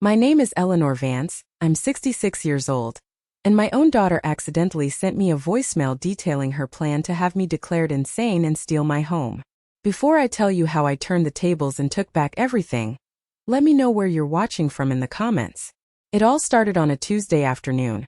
My name is Eleanor Vance, I'm 66 years old, and my own daughter accidentally sent me a voicemail detailing her plan to have me declared insane and steal my home. Before I tell you how I turned the tables and took back everything, let me know where you're watching from in the comments. It all started on a Tuesday afternoon,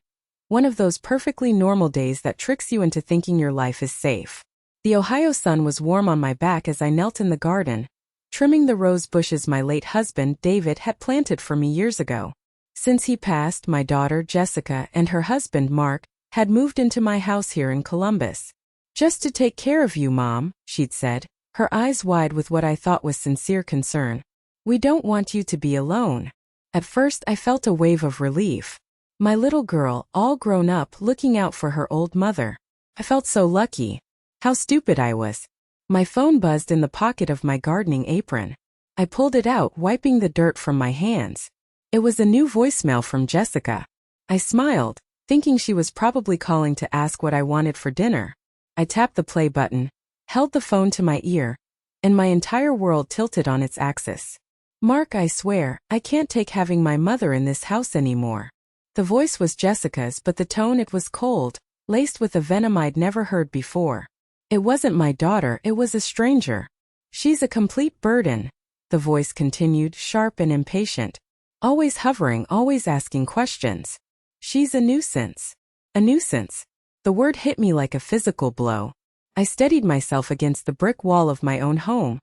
one of those perfectly normal days that tricks you into thinking your life is safe. The Ohio sun was warm on my back as I knelt in the garden, trimming the rose bushes my late husband David had planted for me years ago. Since he passed, my daughter Jessica and her husband Mark had moved into my house here in Columbus. "Just to take care of you, Mom," she'd said, her eyes wide with what I thought was sincere concern. "We don't want you to be alone." At first I felt a wave of relief. My little girl, all grown up, looking out for her old mother. I felt so lucky. How stupid I was. My phone buzzed in the pocket of my gardening apron. I pulled it out, wiping the dirt from my hands. It was a new voicemail from Jessica. I smiled, thinking she was probably calling to ask what I wanted for dinner. I tapped the play button, held the phone to my ear, and my entire world tilted on its axis. "Mark, I swear, I can't take having my mother in this house anymore." The voice was Jessica's, but the tone, it was cold, laced with a venom I'd never heard before. It wasn't my daughter, it was a stranger. "She's a complete burden," the voice continued, sharp and impatient. "Always hovering, always asking questions. She's a nuisance." A nuisance. The word hit me like a physical blow. I steadied myself against the brick wall of my own home.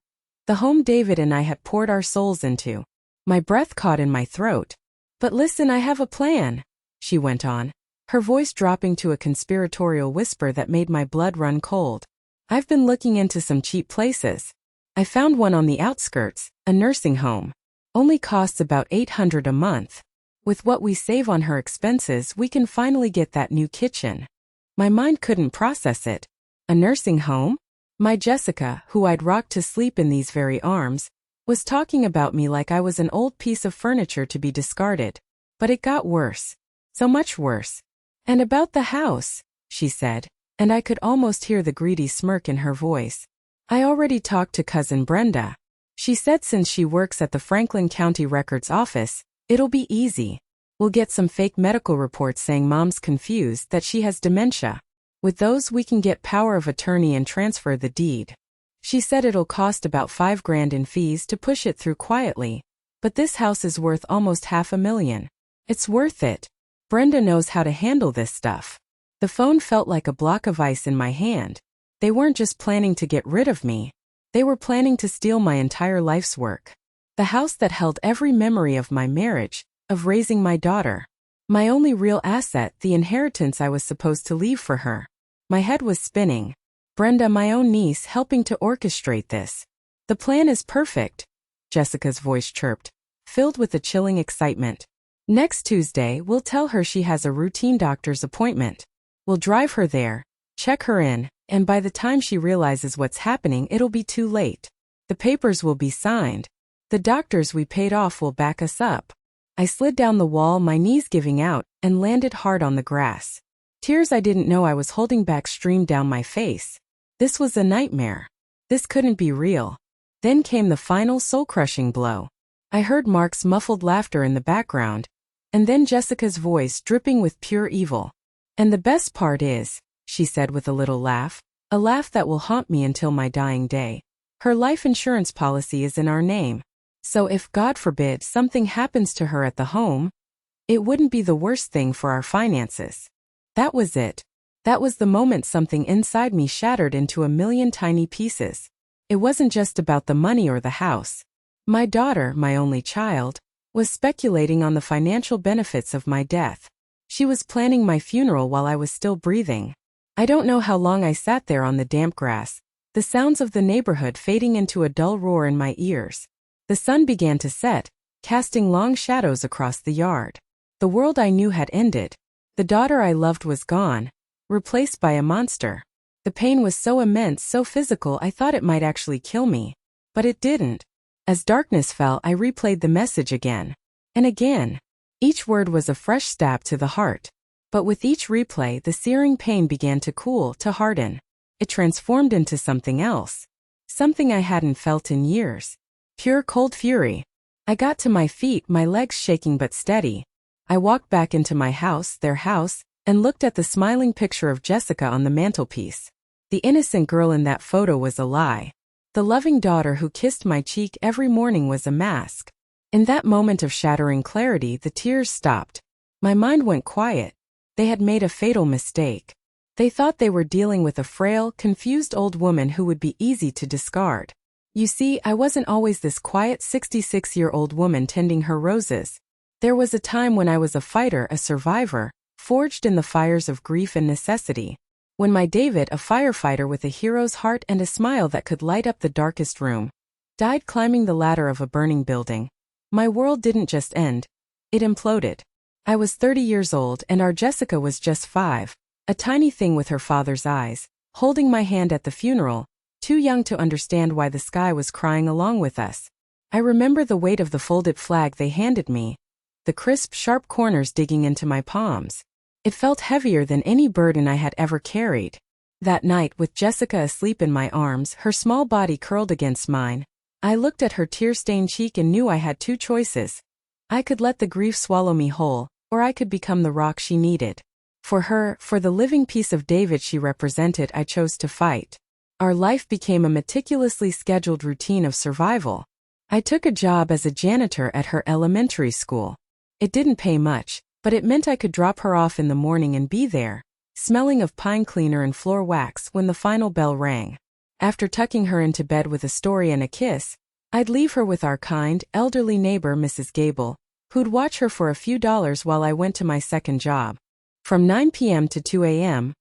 The home David and I had poured our souls into. My breath caught in my throat. "But listen, I have a plan," she went on, her voice dropping to a conspiratorial whisper that made my blood run cold. "I've been looking into some cheap places. I found one on the outskirts, a nursing home. Only costs about $800 a month. With what we save on her expenses, we can finally get that new kitchen." My mind couldn't process it. A nursing home? My Jessica, who I'd rocked to sleep in these very arms, was talking about me like I was an old piece of furniture to be discarded. But it got worse. So much worse. "And about the house," she said, and I could almost hear the greedy smirk in her voice. "I already talked to Cousin Brenda. She said since she works at the Franklin County Records office, it'll be easy. We'll get some fake medical reports saying Mom's confused, that she has dementia. With those we can get power of attorney and transfer the deed. She said it'll cost about $5,000 in fees to push it through quietly, but this house is worth almost $500,000. It's worth it. Brenda knows how to handle this stuff." The phone felt like a block of ice in my hand. They weren't just planning to get rid of me. They were planning to steal my entire life's work. The house that held every memory of my marriage, of raising my daughter. My only real asset, the inheritance I was supposed to leave for her. My head was spinning. Brenda, my own niece, helping to orchestrate this. "The plan is perfect," Jessica's voice chirped, filled with a chilling excitement. "Next Tuesday, we'll tell her she has a routine doctor's appointment. We'll drive her there, check her in, and by the time she realizes what's happening, it'll be too late. The papers will be signed. The doctors we paid off will back us up." I slid down the wall, my knees giving out, and landed hard on the grass. Tears I didn't know I was holding back streamed down my face. This was a nightmare. This couldn't be real. Then came the final soul-crushing blow. I heard Mark's muffled laughter in the background, and then Jessica's voice dripping with pure evil. "And the best part is," she said with a little laugh, a laugh that will haunt me until my dying day, "her life insurance policy is in our name. So if, God forbid, something happens to her at the home, it wouldn't be the worst thing for our finances." That was it. That was the moment something inside me shattered into a million tiny pieces. It wasn't just about the money or the house. My daughter, my only child, was speculating on the financial benefits of my death. She was planning my funeral while I was still breathing. I don't know how long I sat there on the damp grass, the sounds of the neighborhood fading into a dull roar in my ears. The sun began to set, casting long shadows across the yard. The world I knew had ended. The daughter I loved was gone, replaced by a monster. The pain was so immense, so physical, I thought it might actually kill me. But it didn't. As darkness fell, I replayed the message again. And again. Each word was a fresh stab to the heart. But with each replay, the searing pain began to cool, to harden. It transformed into something else. Something I hadn't felt in years. Pure cold fury. I got to my feet, my legs shaking but steady. I walked back into my house, their house, and looked at the smiling picture of Jessica on the mantelpiece. The innocent girl in that photo was a lie. The loving daughter who kissed my cheek every morning was a mask. In that moment of shattering clarity, the tears stopped. My mind went quiet. They had made a fatal mistake. They thought they were dealing with a frail, confused old woman who would be easy to discard. You see, I wasn't always this quiet 66-year-old woman tending her roses. There was a time when I was a fighter, a survivor, forged in the fires of grief and necessity. When my David, a firefighter with a hero's heart and a smile that could light up the darkest room, died climbing the ladder of a burning building. My world didn't just end. It imploded. I was 30 years old and our Jessica was just 5, a tiny thing with her father's eyes, holding my hand at the funeral, too young to understand why the sky was crying along with us. I remember the weight of the folded flag they handed me, the crisp, sharp corners digging into my palms. It felt heavier than any burden I had ever carried. That night, with Jessica asleep in my arms, her small body curled against mine, I looked at her tear-stained cheek and knew I had 2 choices. I could let the grief swallow me whole, or I could become the rock she needed. For her, for the living piece of David she represented, I chose to fight. Our life became a meticulously scheduled routine of survival. I took a job as a janitor at her elementary school. It didn't pay much, but it meant I could drop her off in the morning and be there, smelling of pine cleaner and floor wax when the final bell rang. After tucking her into bed with a story and a kiss, I'd leave her with our kind, elderly neighbor Mrs. Gable, who'd watch her for a few dollars while I went to my second job. From 9 p.m. to 2 a.m.,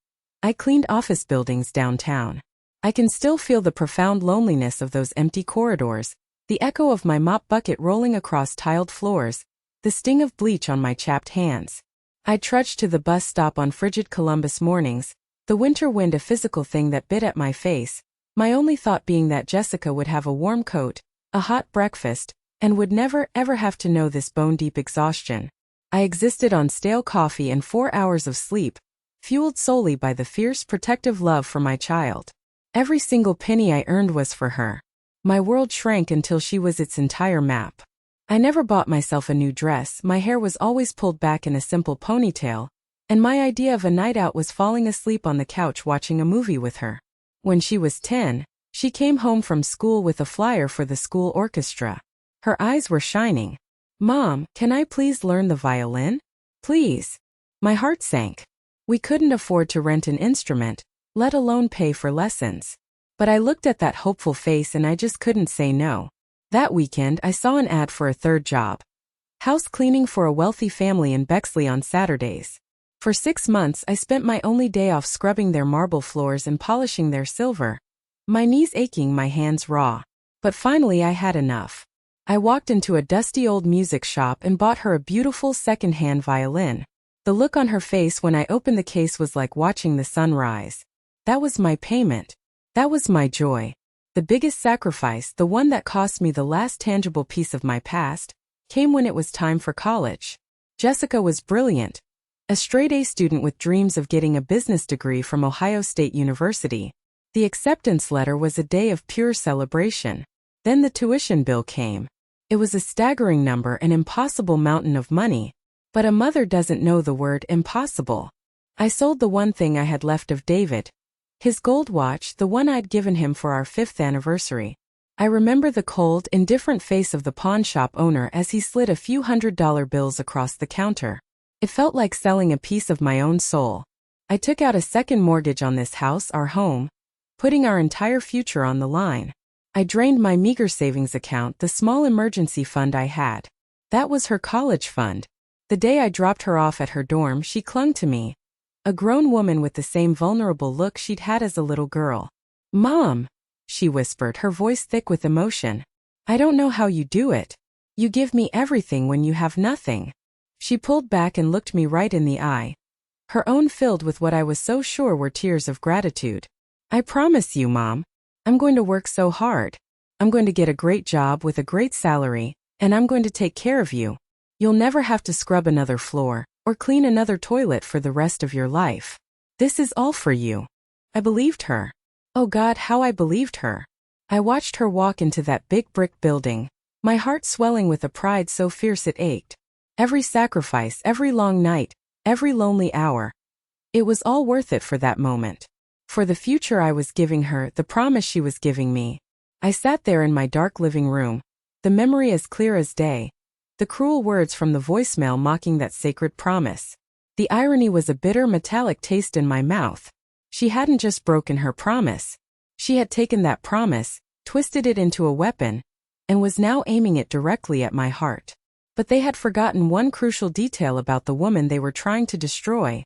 I cleaned office buildings downtown. I can still feel the profound loneliness of those empty corridors, the echo of my mop bucket rolling across tiled floors, the sting of bleach on my chapped hands. I trudged to the bus stop on frigid Columbus mornings, the winter wind a physical thing that bit at my face, my only thought being that Jessica would have a warm coat, a hot breakfast, and would never ever have to know this bone-deep exhaustion. I existed on stale coffee and 4 hours of sleep, fueled solely by the fierce protective love for my child. Every single penny I earned was for her. My world shrank until she was its entire map. I never bought myself a new dress, my hair was always pulled back in a simple ponytail, and my idea of a night out was falling asleep on the couch watching a movie with her. When she was 10, she came home from school with a flyer for the school orchestra. Her eyes were shining. "Mom, can I please learn the violin? Please." My heart sank. We couldn't afford to rent an instrument, let alone pay for lessons. But I looked at that hopeful face and I just couldn't say no. That weekend, I saw an ad for a third job. House cleaning for a wealthy family in Bexley on Saturdays. For 6 months, I spent my only day off scrubbing their marble floors and polishing their silver. My knees aching, my hands raw. But finally I had enough. I walked into a dusty old music shop and bought her a beautiful second-hand violin. The look on her face when I opened the case was like watching the sun rise. That was my payment. That was my joy. The biggest sacrifice, the one that cost me the last tangible piece of my past, came when it was time for college. Jessica was brilliant. A straight-A student with dreams of getting a business degree from Ohio State University. The acceptance letter was a day of pure celebration. Then the tuition bill came. It was a staggering number, an impossible mountain of money. But a mother doesn't know the word impossible. I sold the one thing I had left of David. His gold watch, the one I'd given him for our 5th anniversary. I remember the cold, indifferent face of the pawn shop owner as he slid a few $100 bills across the counter. It felt like selling a piece of my own soul. I took out a second mortgage on this house, our home, putting our entire future on the line. I drained my meager savings account, the small emergency fund I had. That was her college fund. The day I dropped her off at her dorm, she clung to me. A grown woman with the same vulnerable look she'd had as a little girl. "Mom," she whispered, her voice thick with emotion. "I don't know how you do it. You give me everything when you have nothing." She pulled back and looked me right in the eye. Her own filled with what I was so sure were tears of gratitude. "I promise you, Mom. I'm going to work so hard. I'm going to get a great job with a great salary, and I'm going to take care of you. You'll never have to scrub another floor or clean another toilet for the rest of your life. This is all for you." I believed her. Oh God, how I believed her. I watched her walk into that big brick building, my heart swelling with a pride so fierce it ached. Every sacrifice, every long night, every lonely hour. It was all worth it for that moment. For the future I was giving her, the promise she was giving me. I sat there in my dark living room, the memory as clear as day, the cruel words from the voicemail mocking that sacred promise. The irony was a bitter metallic taste in my mouth. She hadn't just broken her promise. She had taken that promise, twisted it into a weapon, and was now aiming it directly at my heart. But they had forgotten one crucial detail about the woman they were trying to destroy.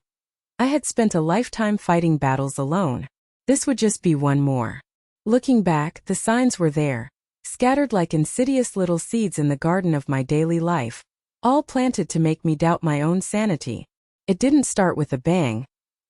I had spent a lifetime fighting battles alone. This would just be one more. Looking back, the signs were there, scattered like insidious little seeds in the garden of my daily life, all planted to make me doubt my own sanity. It didn't start with a bang,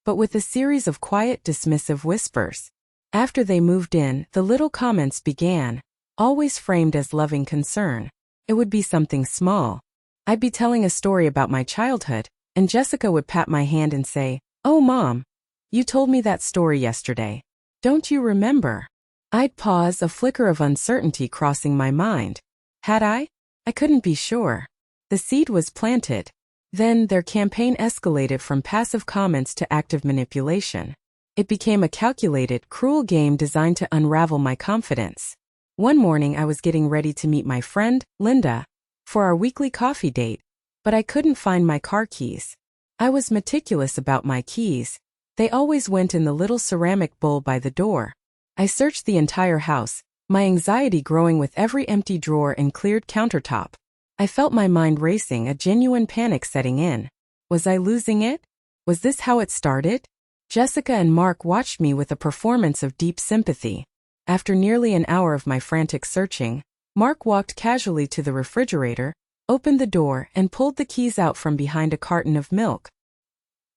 but with a series of quiet, dismissive whispers. After they moved in, the little comments began, always framed as loving concern. It would be something small. I'd be telling a story about my childhood, and Jessica would pat my hand and say, "Oh, Mom, you told me that story yesterday. Don't you remember?" I'd pause, a flicker of uncertainty crossing my mind. Had I? I couldn't be sure. The seed was planted. Then their campaign escalated from passive comments to active manipulation. It became a calculated, cruel game designed to unravel my confidence. One morning I was getting ready to meet my friend, Linda, for our weekly coffee date, but I couldn't find my car keys. I was meticulous about my keys. They always went in the little ceramic bowl by the door. I searched the entire house, my anxiety growing with every empty drawer and cleared countertop. I felt my mind racing, a genuine panic setting in. Was I losing it? Was this how it started? Jessica and Mark watched me with a performance of deep sympathy. After nearly an hour of my frantic searching, Mark walked casually to the refrigerator, opened the door, and pulled the keys out from behind a carton of milk.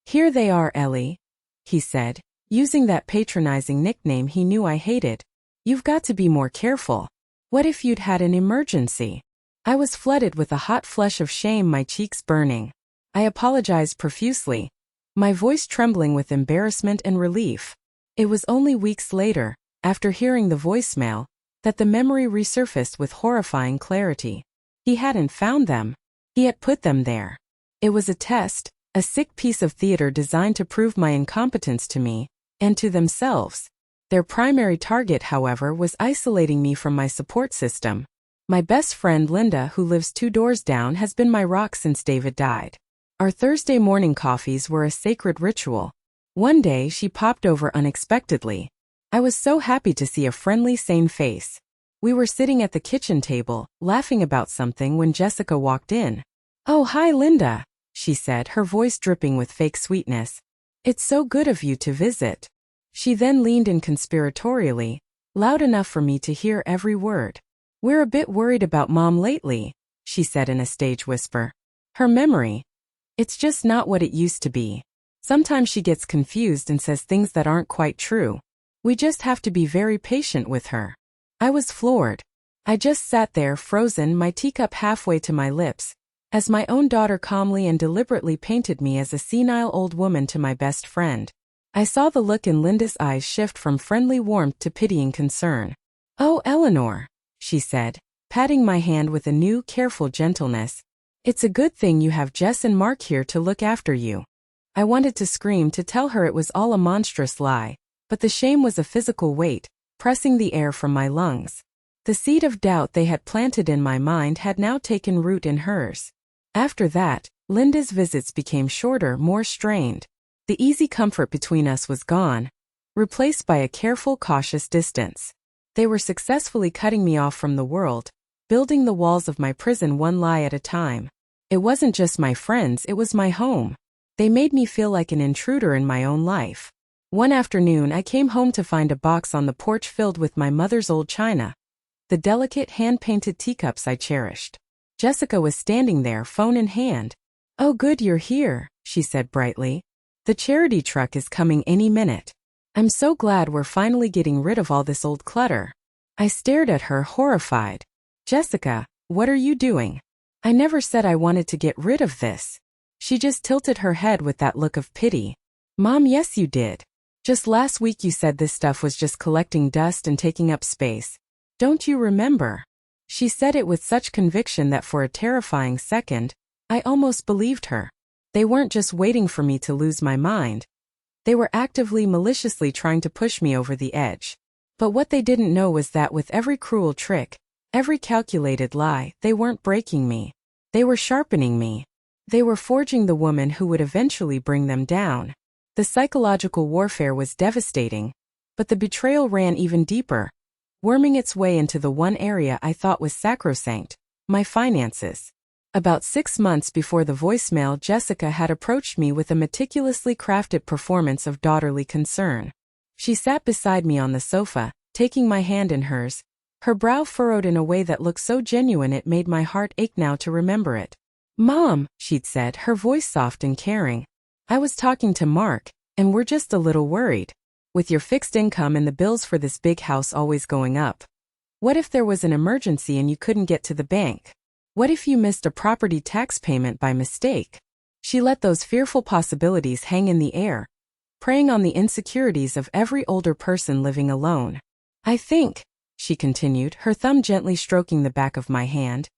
"Here they are, Ellie," he said, using that patronizing nickname he knew I hated. "You've got to be more careful. What if you'd had an emergency?" I was flooded with a hot flush of shame, my cheeks burning. I apologized profusely, my voice trembling with embarrassment and relief. It was only weeks later, after hearing the voicemail, that the memory resurfaced with horrifying clarity. He hadn't found them. He had put them there. It was a test, a sick piece of theater designed to prove my incompetence to me, and to themselves. Their primary target, however, was isolating me from my support system. My best friend Linda, who lives 2 doors down, has been my rock since David died. Our Thursday morning coffees were a sacred ritual. One day she popped over unexpectedly. I was so happy to see a friendly, sane face. We were sitting at the kitchen table, laughing about something when Jessica walked in. "Oh, hi Linda," she said, her voice dripping with fake sweetness. "It's so good of you to visit." She then leaned in conspiratorially, loud enough for me to hear every word. "We're a bit worried about Mom lately," she said in a stage whisper. "Her memory. It's just not what it used to be. Sometimes she gets confused and says things that aren't quite true. We just have to be very patient with her." I was floored. I just sat there frozen, my teacup halfway to my lips, as my own daughter calmly and deliberately painted me as a senile old woman to my best friend. I saw the look in Linda's eyes shift from friendly warmth to pitying concern. "Oh, Eleanor," she said, patting my hand with a new, careful gentleness. "It's a good thing you have Jess and Mark here to look after you." I wanted to scream to tell her it was all a monstrous lie, but the shame was a physical weight, pressing the air from my lungs. The seed of doubt they had planted in my mind had now taken root in hers. After that, Linda's visits became shorter, more strained. The easy comfort between us was gone, replaced by a careful, cautious distance. They were successfully cutting me off from the world, building the walls of my prison one lie at a time. It wasn't just my friends, it was my home. They made me feel like an intruder in my own life. One afternoon I came home to find a box on the porch filled with my mother's old china, the delicate hand-painted teacups I cherished. Jessica was standing there, phone in hand. "Oh good, you're here," she said brightly. "The charity truck is coming any minute. I'm so glad we're finally getting rid of all this old clutter." I stared at her, horrified. "Jessica, what are you doing? I never said I wanted to get rid of this." She just tilted her head with that look of pity. "Mom, yes you did. Just last week you said this stuff was just collecting dust and taking up space. Don't you remember?" She said it with such conviction that for a terrifying second, I almost believed her. They weren't just waiting for me to lose my mind. They were actively, maliciously trying to push me over the edge. But what they didn't know was that with every cruel trick, every calculated lie, they weren't breaking me. They were sharpening me. They were forging the woman who would eventually bring them down. The psychological warfare was devastating, but the betrayal ran even deeper, worming its way into the one area I thought was sacrosanct, my finances. About 6 months before the voicemail, Jessica had approached me with a meticulously crafted performance of daughterly concern. She sat beside me on the sofa, taking my hand in hers, her brow furrowed in a way that looked so genuine it made my heart ache now to remember it. "Mom," she'd said, her voice soft and caring. "I was talking to Mark, and we're just a little worried. With your fixed income and the bills for this big house always going up. What if there was an emergency and you couldn't get to the bank? What if you missed a property tax payment by mistake?" She let those fearful possibilities hang in the air, preying on the insecurities of every older person living alone. "I think," she continued, her thumb gently stroking the back of my hand,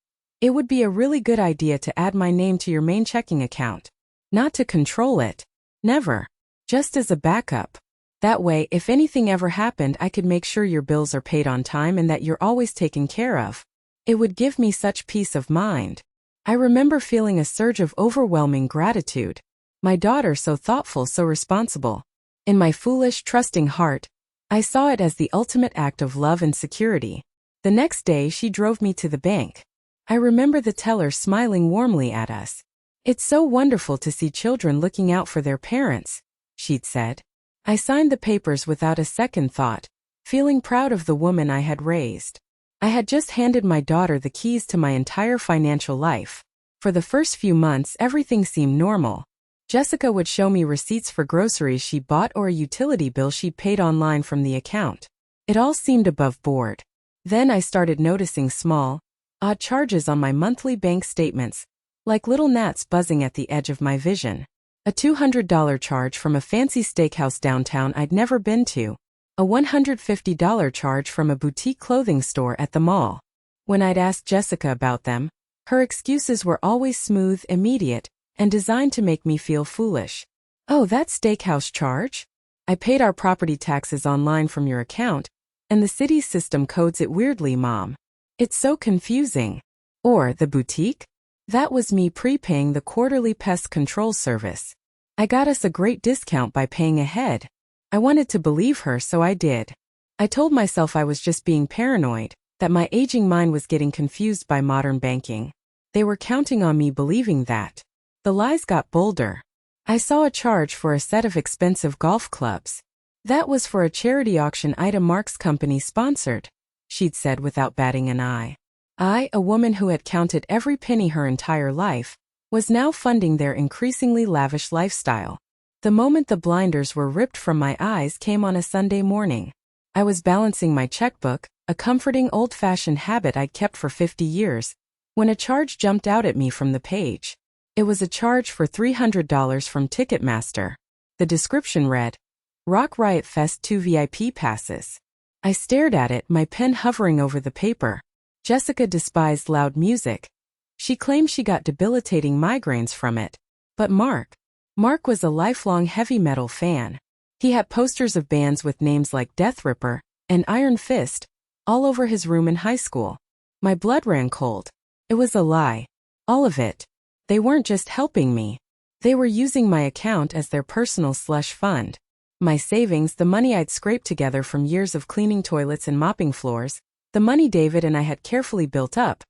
"it would be a really good idea to add my name to your main checking account. Not to control it. Never. Just as a backup. That way, if anything ever happened, I could make sure your bills are paid on time and that you're always taken care of. It would give me such peace of mind." I remember feeling a surge of overwhelming gratitude. My daughter so thoughtful, so responsible. In my foolish, trusting heart, I saw it as the ultimate act of love and security. The next day, she drove me to the bank. I remember the teller smiling warmly at us. "It's so wonderful to see children looking out for their parents," she'd said. I signed the papers without a second thought, feeling proud of the woman I had raised. I had just handed my daughter the keys to my entire financial life. For the first few months, everything seemed normal. Jessica would show me receipts for groceries she bought or a utility bill she'd paid online from the account. It all seemed above board. Then I started noticing small, odd charges on my monthly bank statements, like little gnats buzzing at the edge of my vision. A $200 charge from a fancy steakhouse downtown I'd never been to. A $150 charge from a boutique clothing store at the mall. When I'd asked Jessica about them, her excuses were always smooth, immediate, and designed to make me feel foolish. "Oh, that steakhouse charge? I paid our property taxes online from your account, and the city's system codes it weirdly, Mom. It's so confusing." Or, "The boutique? That was me prepaying the quarterly pest control service. I got us a great discount by paying ahead." I wanted to believe her, so I did. I told myself I was just being paranoid, that my aging mind was getting confused by modern banking. They were counting on me believing that. The lies got bolder. I saw a charge for a set of expensive golf clubs. "That was for a charity auction item Mark's company sponsored," she'd said without batting an eye. I, a woman who had counted every penny her entire life, was now funding their increasingly lavish lifestyle. The moment the blinders were ripped from my eyes came on a Sunday morning. I was balancing my checkbook, a comforting old-fashioned habit I'd kept for 50 years, when a charge jumped out at me from the page. It was a charge for $300 from Ticketmaster. The description read, "Rock Riot Fest 2 VIP passes." I stared at it, my pen hovering over the paper. Jessica despised loud music. She claimed she got debilitating migraines from it. But Mark was a lifelong heavy metal fan. He had posters of bands with names like Death Ripper and Iron Fist all over his room in high school. My blood ran cold. It was a lie. All of it. They weren't just helping me. They were using my account as their personal slush fund. My savings, the money I'd scraped together from years of cleaning toilets and mopping floors, the money David and I had carefully built up.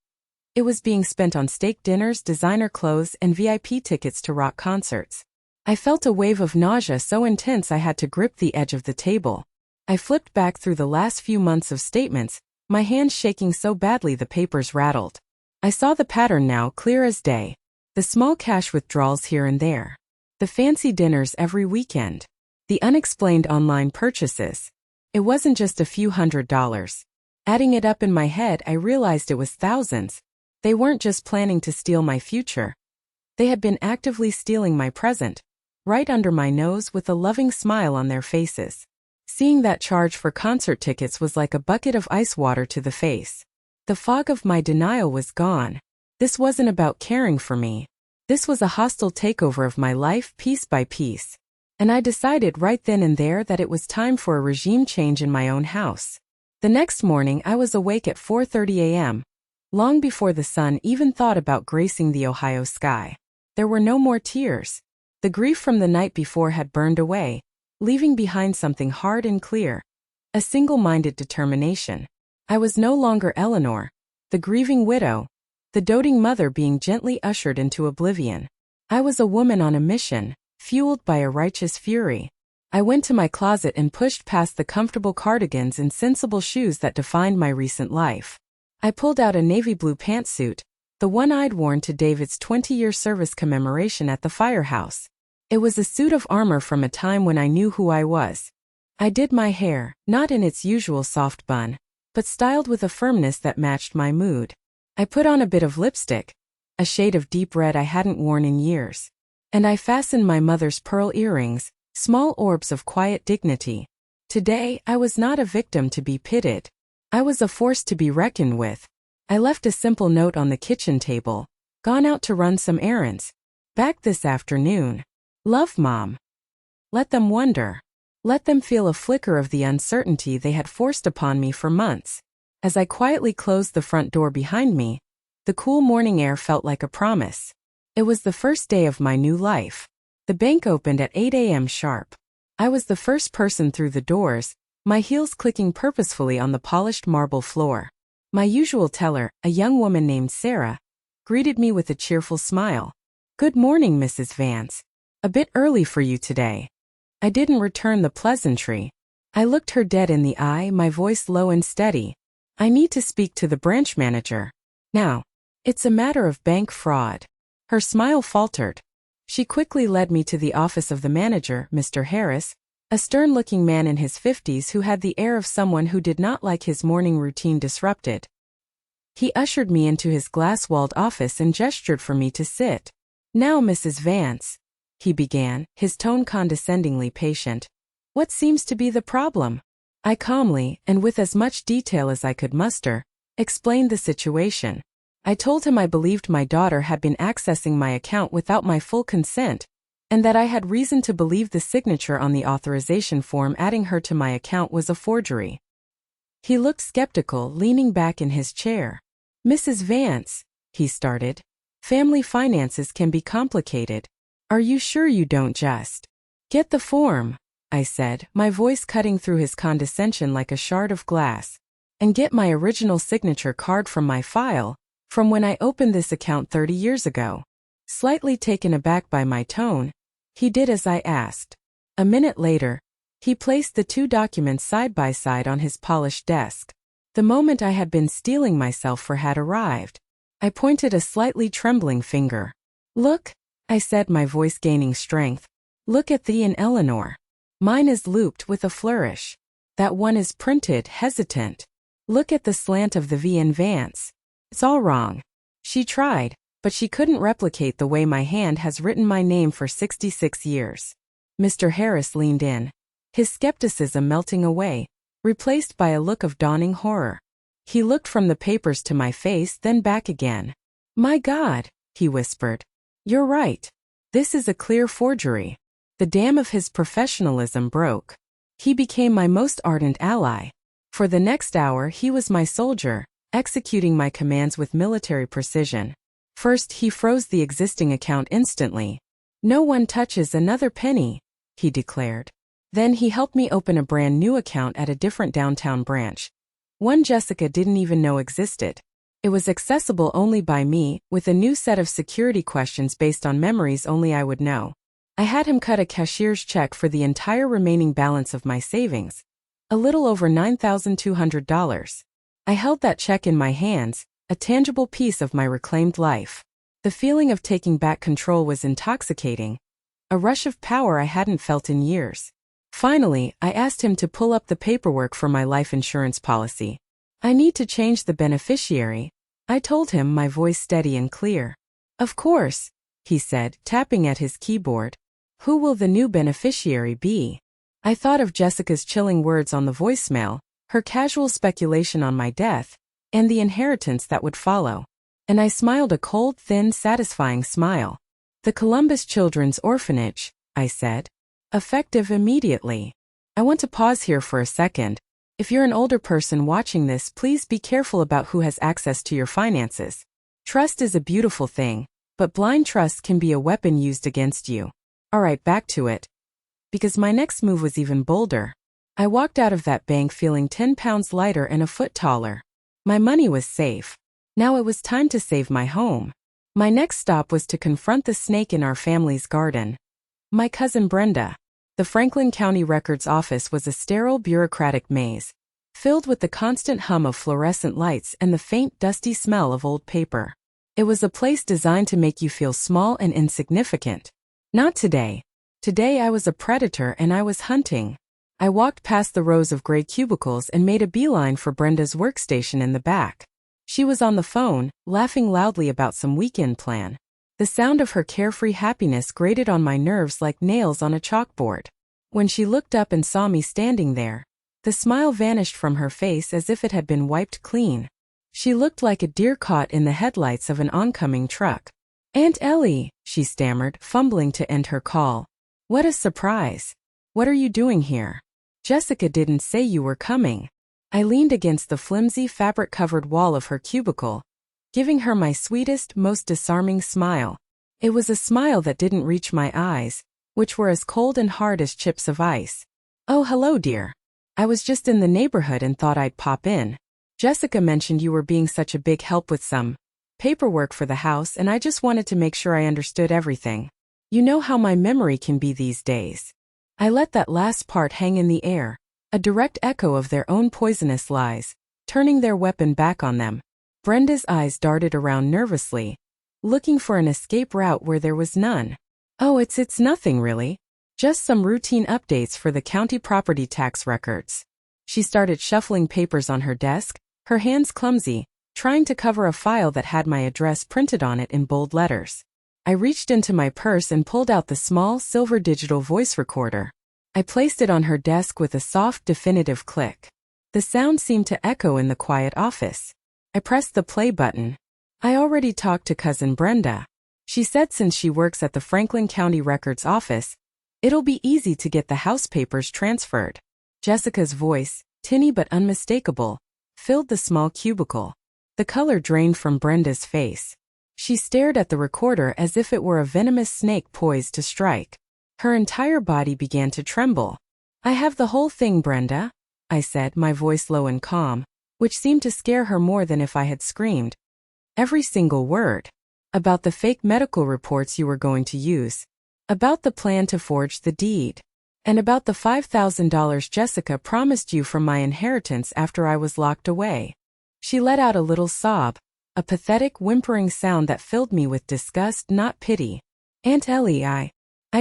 It was being spent on steak dinners, designer clothes, and VIP tickets to rock concerts. I felt a wave of nausea so intense I had to grip the edge of the table. I flipped back through the last few months of statements, my hands shaking so badly the papers rattled. I saw the pattern now, clear as day. The small cash withdrawals here and there. The fancy dinners every weekend. The unexplained online purchases. It wasn't just a few $100s. Adding it up in my head, I realized it was thousands. They weren't just planning to steal my future. They had been actively stealing my present, right under my nose, with a loving smile on their faces. Seeing that charge for concert tickets was like a bucket of ice water to the face. The fog of my denial was gone. This wasn't about caring for me. This was a hostile takeover of my life piece by piece. And I decided right then and there that it was time for a regime change in my own house. The next morning I was awake at 4:30 a.m., long before the sun even thought about gracing the Ohio sky. There were no more tears. The grief from the night before had burned away, leaving behind something hard and clear. A single-minded determination. I was no longer Eleanor, the grieving widow, the doting mother being gently ushered into oblivion. I was a woman on a mission, fueled by a righteous fury. I went to my closet and pushed past the comfortable cardigans and sensible shoes that defined my recent life. I pulled out a navy blue pantsuit, the one I'd worn to David's 20-year service commemoration at the firehouse. It was a suit of armor from a time when I knew who I was. I did my hair, not in its usual soft bun, but styled with a firmness that matched my mood. I put on a bit of lipstick, a shade of deep red I hadn't worn in years. And I fastened my mother's pearl earrings, small orbs of quiet dignity. Today, I was not a victim to be pitied. I was a force to be reckoned with. I left a simple note on the kitchen table. Gone out to run some errands. Back this afternoon. Love, Mom. Let them wonder. Let them feel a flicker of the uncertainty they had forced upon me for months. As I quietly closed the front door behind me, the cool morning air felt like a promise. It was the first day of my new life. The bank opened at 8 a.m. sharp. I was the first person through the doors, my heels clicking purposefully on the polished marble floor. My usual teller, a young woman named Sarah, greeted me with a cheerful smile. "Good morning, Mrs. Vance. A bit early for you today." I didn't return the pleasantry. I looked her dead in the eye, my voice low and steady. "I need to speak to the branch manager. Now. It's a matter of bank fraud." Her smile faltered. She quickly led me to the office of the manager, Mr. Harris, a stern-looking man in his 50s who had the air of someone who did not like his morning routine disrupted. He ushered me into his glass-walled office and gestured for me to sit. "Now, Mrs. Vance," he began, his tone condescendingly patient. "What seems to be the problem?" I calmly, and with as much detail as I could muster, explained the situation. I told him I believed my daughter had been accessing my account without my full consent, and that I had reason to believe the signature on the authorization form adding her to my account was a forgery. He looked skeptical, leaning back in his chair. "Mrs. Vance," he started, "family finances can be complicated. Are you sure you don't just get the form?" I said, my voice cutting through his condescension like a shard of glass. "And get my original signature card from my file, from when I opened this account 30 years ago." Slightly taken aback by my tone, he did as I asked. A minute later, he placed the two documents side by side on his polished desk. The moment I had been steeling myself for had arrived. I pointed a slightly trembling finger. "Look," I said, my voice gaining strength. "Look at the in Eleanor. Mine is looped with a flourish. That one is printed, hesitant. Look at the slant of the V in Vance. It's all wrong." She tried, but she couldn't replicate the way my hand has written my name for 66 years. Mr. Harris leaned in, his skepticism melting away, replaced by a look of dawning horror. He looked from the papers to my face, then back again. "My God," he whispered. "You're right. This is a clear forgery." The dam of his professionalism broke. He became my most ardent ally. For the next hour he was my soldier, executing my commands with military precision. First he froze the existing account instantly. "No one touches another penny," he declared. Then he helped me open a brand new account at a different downtown branch. One Jessica didn't even know existed. It was accessible only by me, with a new set of security questions based on memories only I would know. I had him cut a cashier's check for the entire remaining balance of my savings, a little over $9,200. I held that check in my hands, a tangible piece of my reclaimed life. The feeling of taking back control was intoxicating, a rush of power I hadn't felt in years. Finally, I asked him to pull up the paperwork for my life insurance policy. "I need to change the beneficiary," I told him, my voice steady and clear. "Of course," he said, tapping at his keyboard. "Who will the new beneficiary be?" I thought of Jessica's chilling words on the voicemail, her casual speculation on my death, and the inheritance that would follow. And I smiled a cold, thin, satisfying smile. The Columbus Children's Orphanage, I said. Effective immediately. I want to pause here for a second. If you're an older person watching this, please be careful about who has access to your finances. Trust is a beautiful thing, but blind trust can be a weapon used against you. Alright, back to it. Because my next move was even bolder. I walked out of that bank feeling 10 pounds lighter and a foot taller. My money was safe. Now it was time to save my home. My next stop was to confront the snake in our family's garden. My cousin Brenda. The Franklin County Records Office was a sterile bureaucratic maze, filled with the constant hum of fluorescent lights and the faint, dusty smell of old paper. It was a place designed to make you feel small and insignificant. Not today. Today I was a predator and I was hunting. I walked past the rows of gray cubicles and made a beeline for Brenda's workstation in the back. She was on the phone, laughing loudly about some weekend plan. The sound of her carefree happiness grated on my nerves like nails on a chalkboard. When she looked up and saw me standing there, the smile vanished from her face as if it had been wiped clean. She looked like a deer caught in the headlights of an oncoming truck. "Aunt Ellie," she stammered, fumbling to end her call. "What a surprise. What are you doing here? Jessica didn't say you were coming." I leaned against the flimsy fabric-covered wall of her cubicle, giving her my sweetest, most disarming smile. It was a smile that didn't reach my eyes, which were as cold and hard as chips of ice. "Oh, hello, dear. I was just in the neighborhood and thought I'd pop in. Jessica mentioned you were being such a big help with some paperwork for the house, and I just wanted to make sure I understood everything. You know how my memory can be these days." I let that last part hang in the air, a direct echo of their own poisonous lies, turning their weapon back on them. Brenda's eyes darted around nervously, looking for an escape route where there was none. "Oh, it's nothing really. Just some routine updates for the county property tax records." She started shuffling papers on her desk, her hands clumsy, trying to cover a file that had my address printed on it in bold letters. I reached into my purse and pulled out the small, silver digital voice recorder. I placed it on her desk with a soft, definitive click. The sound seemed to echo in the quiet office. I pressed the play button. I already talked to Cousin Brenda. She said since she works at the Franklin County Records Office, it'll be easy to get the house papers transferred. Jessica's voice, tinny but unmistakable, filled the small cubicle. The color drained from Brenda's face. She stared at the recorder as if it were a venomous snake poised to strike. Her entire body began to tremble. "I have the whole thing, Brenda," I said, my voice low and calm, which seemed to scare her more than if I had screamed. "Every single word. About the fake medical reports you were going to use. About the plan to forge the deed. And about the $5,000 Jessica promised you from my inheritance after I was locked away." She let out a little sob, a pathetic, whimpering sound that filled me with disgust, not pity. "Aunt Ellie, I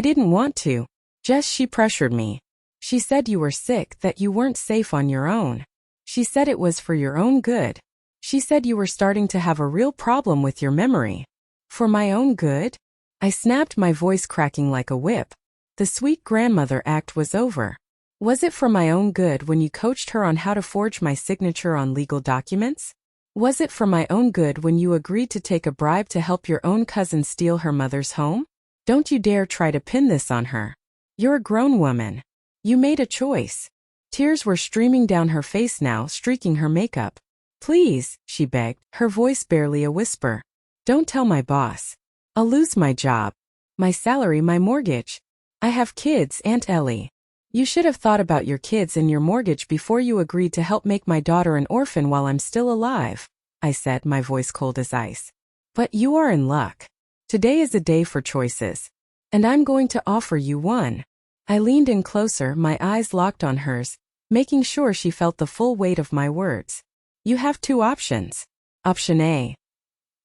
didn't want to. Jess, she pressured me. She said you were sick, that you weren't safe on your own. She said it was for your own good. She said you were starting to have a real problem with your memory." "For my own good?" I snapped, my voice cracking like a whip. The sweet grandmother act was over. "Was it for my own good when you coached her on how to forge my signature on legal documents? Was it for my own good when you agreed to take a bribe to help your own cousin steal her mother's home? Don't you dare try to pin this on her. You're a grown woman. You made a choice." Tears were streaming down her face now, streaking her makeup. "Please," she begged, her voice barely a whisper. "Don't tell my boss. I'll lose my job, my salary, my mortgage. I have kids, Aunt Ellie. You should have thought about your kids and your mortgage before you agreed to help make my daughter an orphan while I'm still alive," I said, my voice cold as ice. "But you are in luck. Today is a day for choices. And I'm going to offer you one." I leaned in closer, my eyes locked on hers, making sure she felt the full weight of my words. "You have two options. Option A.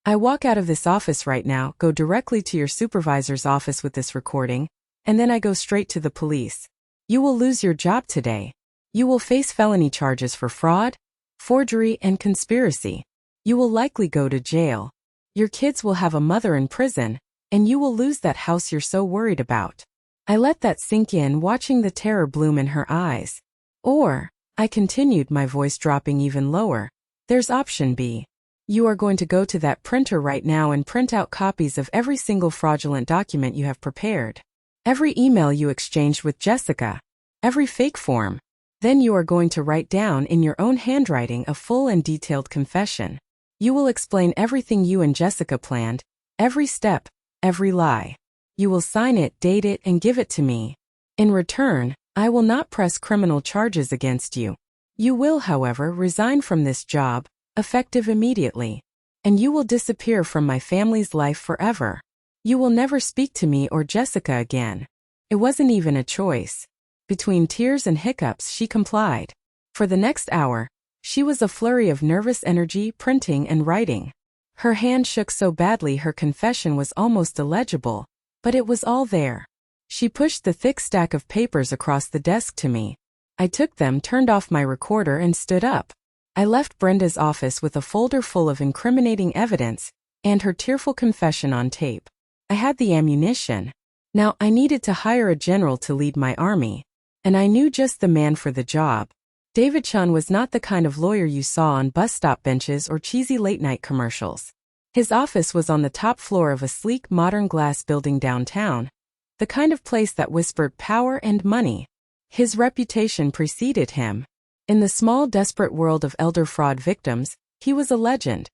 I walk out of this office right now, go directly to your supervisor's office with this recording, and then I go straight to the police. You will lose your job today. You will face felony charges for fraud, forgery, and conspiracy. You will likely go to jail. Your kids will have a mother in prison, and you will lose that house you're so worried about." I let that sink in, watching the terror bloom in her eyes. "Or," I continued, my voice dropping even lower, There's option B. You are going to go to that printer right now and print out copies of every single fraudulent document you have prepared. Every email you exchanged with Jessica. Every fake form. Then you are going to write down in your own handwriting a full and detailed confession. You will explain everything you and Jessica planned, every step, every lie. You will sign it, date it, and give it to me. In return, I will not press criminal charges against you. You will, however, resign from this job, effective immediately. And you will disappear from my family's life forever. You will never speak to me or Jessica again. It wasn't even a choice. Between tears and hiccups, she complied. For the next hour, she was a flurry of nervous energy, printing and writing. Her hand shook so badly her confession was almost illegible, but it was all there. She pushed the thick stack of papers across the desk to me. I took them, turned off my recorder, and stood up. I left Brenda's office with a folder full of incriminating evidence and her tearful confession on tape. I had the ammunition. Now I needed to hire a general to lead my army. And I knew just the man for the job. David Chun was not the kind of lawyer you saw on bus stop benches or cheesy late-night commercials. His office was on the top floor of a sleek modern glass building downtown, the kind of place that whispered power and money. His reputation preceded him. In the small, desperate world of elder fraud victims, he was a legend.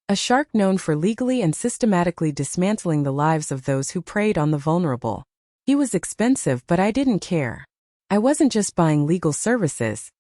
A shark known for legally and systematically dismantling the lives of those who preyed on the vulnerable. He was expensive, but I didn't care. I wasn't just buying legal services.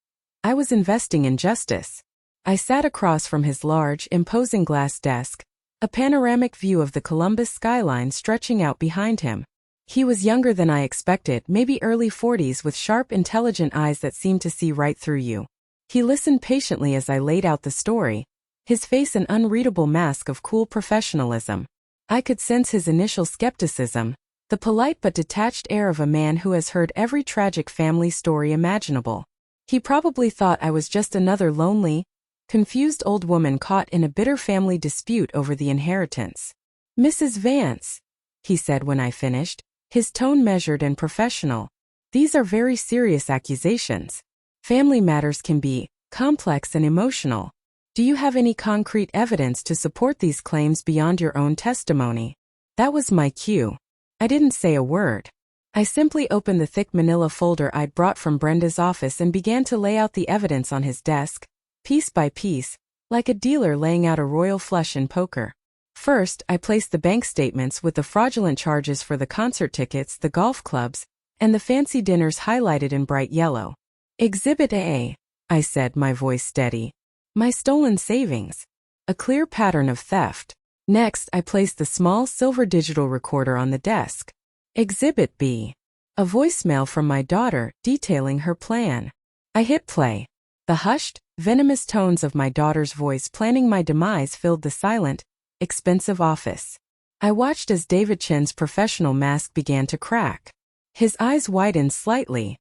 I was investing in justice. I sat across from his large, imposing glass desk, a panoramic view of the Columbus skyline stretching out behind him. He was younger than I expected, maybe early 40s, with sharp, intelligent eyes that seemed to see right through you. He listened patiently as I laid out the story, his face an unreadable mask of cool professionalism. I could sense his initial skepticism, the polite but detached air of a man who has heard every tragic family story imaginable. He probably thought I was just another lonely, confused old woman caught in a bitter family dispute over the inheritance. "Mrs. Vance," he said when I finished, his tone measured and professional. "These are very serious accusations. Family matters can be complex and emotional. Do you have any concrete evidence to support these claims beyond your own testimony?" That was my cue. I didn't say a word. I simply opened the thick manila folder I'd brought from Brenda's office and began to lay out the evidence on his desk, piece by piece, like a dealer laying out a royal flush in poker. First, I placed the bank statements with the fraudulent charges for the concert tickets, the golf clubs, and the fancy dinners highlighted in bright yellow. "Exhibit A," I said, my voice steady. "My stolen savings. A clear pattern of theft." Next, I placed the small silver digital recorder on the desk. "Exhibit B. A voicemail from my daughter detailing her plan." I hit play. The hushed, venomous tones of my daughter's voice planning my demise filled the silent, expensive office. I watched as David Chen's professional mask began to crack. His eyes widened slightly.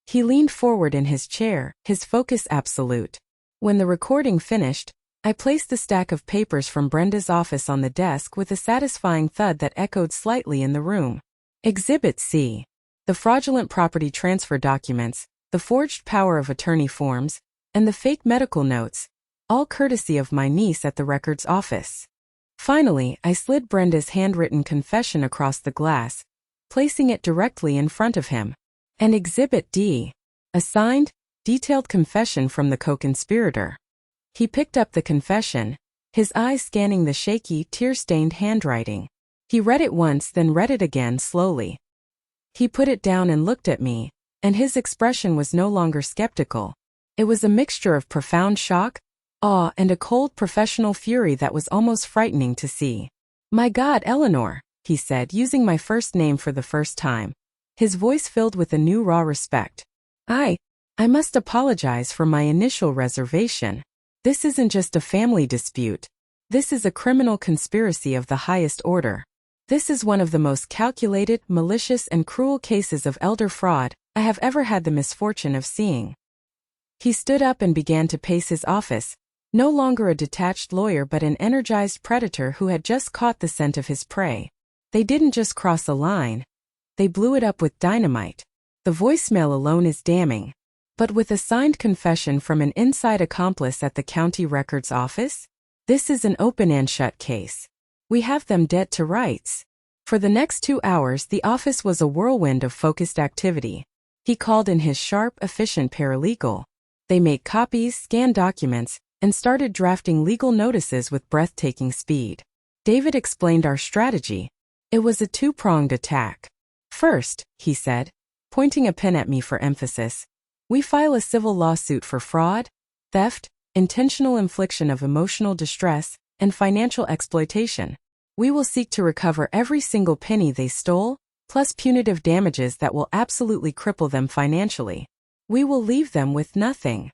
He leaned forward in his chair, his focus absolute. When the recording finished, I placed the stack of papers from Brenda's office on the desk with a satisfying thud that echoed slightly in the room. Exhibit C. The fraudulent property transfer documents, the forged power of attorney forms, and the fake medical notes, all courtesy of my niece at the records office. Finally, I slid Brenda's handwritten confession across the glass, placing it directly in front of him. And Exhibit D. A signed, detailed confession from the co-conspirator. He picked up the confession, his eyes scanning the shaky, tear-stained handwriting. He read it once, then read it again slowly. He put it down and looked at me, and his expression was no longer skeptical. It was a mixture of profound shock, awe, and a cold professional fury that was almost frightening to see. "My God, Eleanor," he said, using my first name for the first time, his voice filled with a new raw respect. I must apologize for my initial reservation. This isn't just a family dispute. This is a criminal conspiracy of the highest order. This is one of the most calculated, malicious, and cruel cases of elder fraud I have ever had the misfortune of seeing." He stood up and began to pace his office, no longer a detached lawyer but an energized predator who had just caught the scent of his prey. They didn't just cross a line. They blew it up with dynamite. The voicemail alone is damning. But with a signed confession from an inside accomplice at the county records office? This is an open and shut case. We have them dead to rights. For the next 2 hours, the office was a whirlwind of focused activity. He called in his sharp, efficient paralegal. They made copies, scanned documents, and started drafting legal notices with breathtaking speed. David explained our strategy. It was a two-pronged attack. First, he said, pointing a pen at me for emphasis, we file a civil lawsuit for fraud, theft, intentional infliction of emotional distress, and financial exploitation. We will seek to recover every single penny they stole, plus punitive damages that will absolutely cripple them financially. We will leave them with nothing.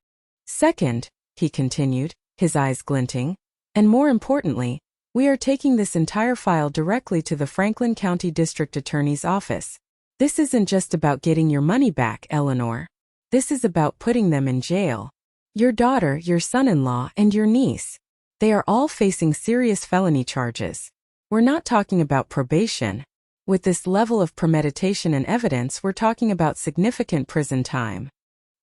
Second, he continued, his eyes glinting, and more importantly, we are taking this entire file directly to the Franklin County District Attorney's office. This isn't just about getting your money back, Eleanor. This is about putting them in jail. Your daughter, your son-in-law, and your niece. They are all facing serious felony charges. We're not talking about probation. With this level of premeditation and evidence, we're talking about significant prison time.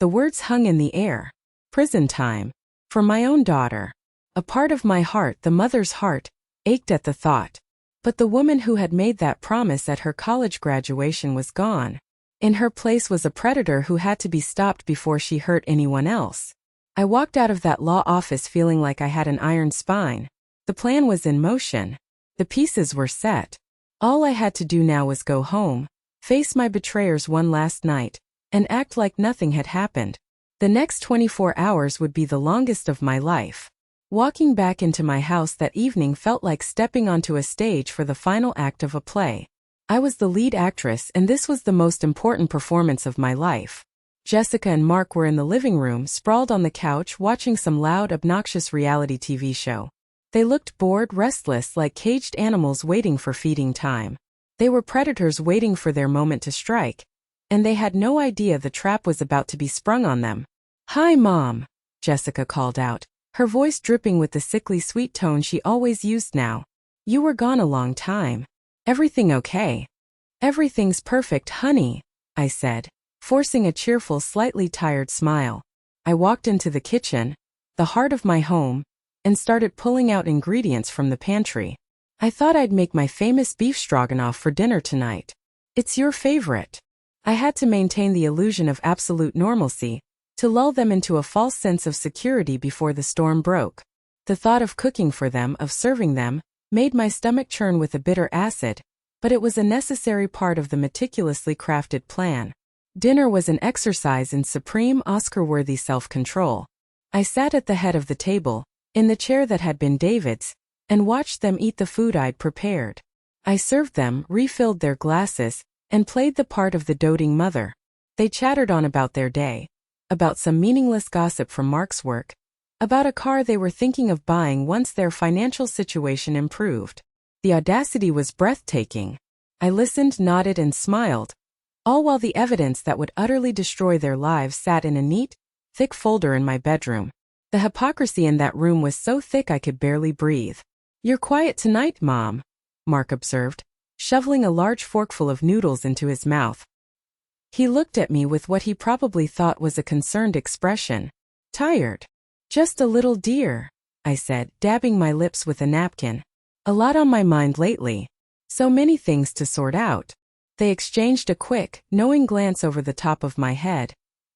The words hung in the air. Prison time. For my own daughter. A part of my heart, the mother's heart, ached at the thought. But the woman who had made that promise at her college graduation was gone. In her place was a predator who had to be stopped before she hurt anyone else. I walked out of that law office feeling like I had an iron spine. The plan was in motion. The pieces were set. All I had to do now was go home, face my betrayers one last night, and act like nothing had happened. The next 24 hours would be the longest of my life. Walking back into my house that evening felt like stepping onto a stage for the final act of a play. I was the lead actress, and this was the most important performance of my life. Jessica and Mark were in the living room, sprawled on the couch, watching some loud, obnoxious reality TV show. They looked bored, restless, like caged animals waiting for feeding time. They were predators waiting for their moment to strike, and they had no idea the trap was about to be sprung on them. "Hi, Mom," Jessica called out, her voice dripping with the sickly sweet tone she always used now. "You were gone a long time. Everything okay?" "Everything's perfect, honey," I said, forcing a cheerful, slightly tired smile. I walked into the kitchen, the heart of my home, and started pulling out ingredients from the pantry. I thought I'd make my famous beef stroganoff for dinner tonight. It's your favorite. I had to maintain the illusion of absolute normalcy, to lull them into a false sense of security before the storm broke. The thought of cooking for them, of serving them, made my stomach churn with a bitter acid, but it was a necessary part of the meticulously crafted plan. Dinner was an exercise in supreme Oscar-worthy self-control. I sat at the head of the table, in the chair that had been David's, and watched them eat the food I'd prepared. I served them, refilled their glasses, and played the part of the doting mother. They chattered on about their day, about some meaningless gossip from Mark's work, about a car they were thinking of buying once their financial situation improved. The audacity was breathtaking. I listened, nodded, and smiled, all while the evidence that would utterly destroy their lives sat in a neat, thick folder in my bedroom. The hypocrisy in that room was so thick I could barely breathe. "You're quiet tonight, Mom," Mark observed, shoveling a large forkful of noodles into his mouth. He looked at me with what he probably thought was a concerned expression. "Tired?" "Just a little, dear," I said, dabbing my lips with a napkin. "A lot on my mind lately. So many things to sort out." They exchanged a quick, knowing glance over the top of my head.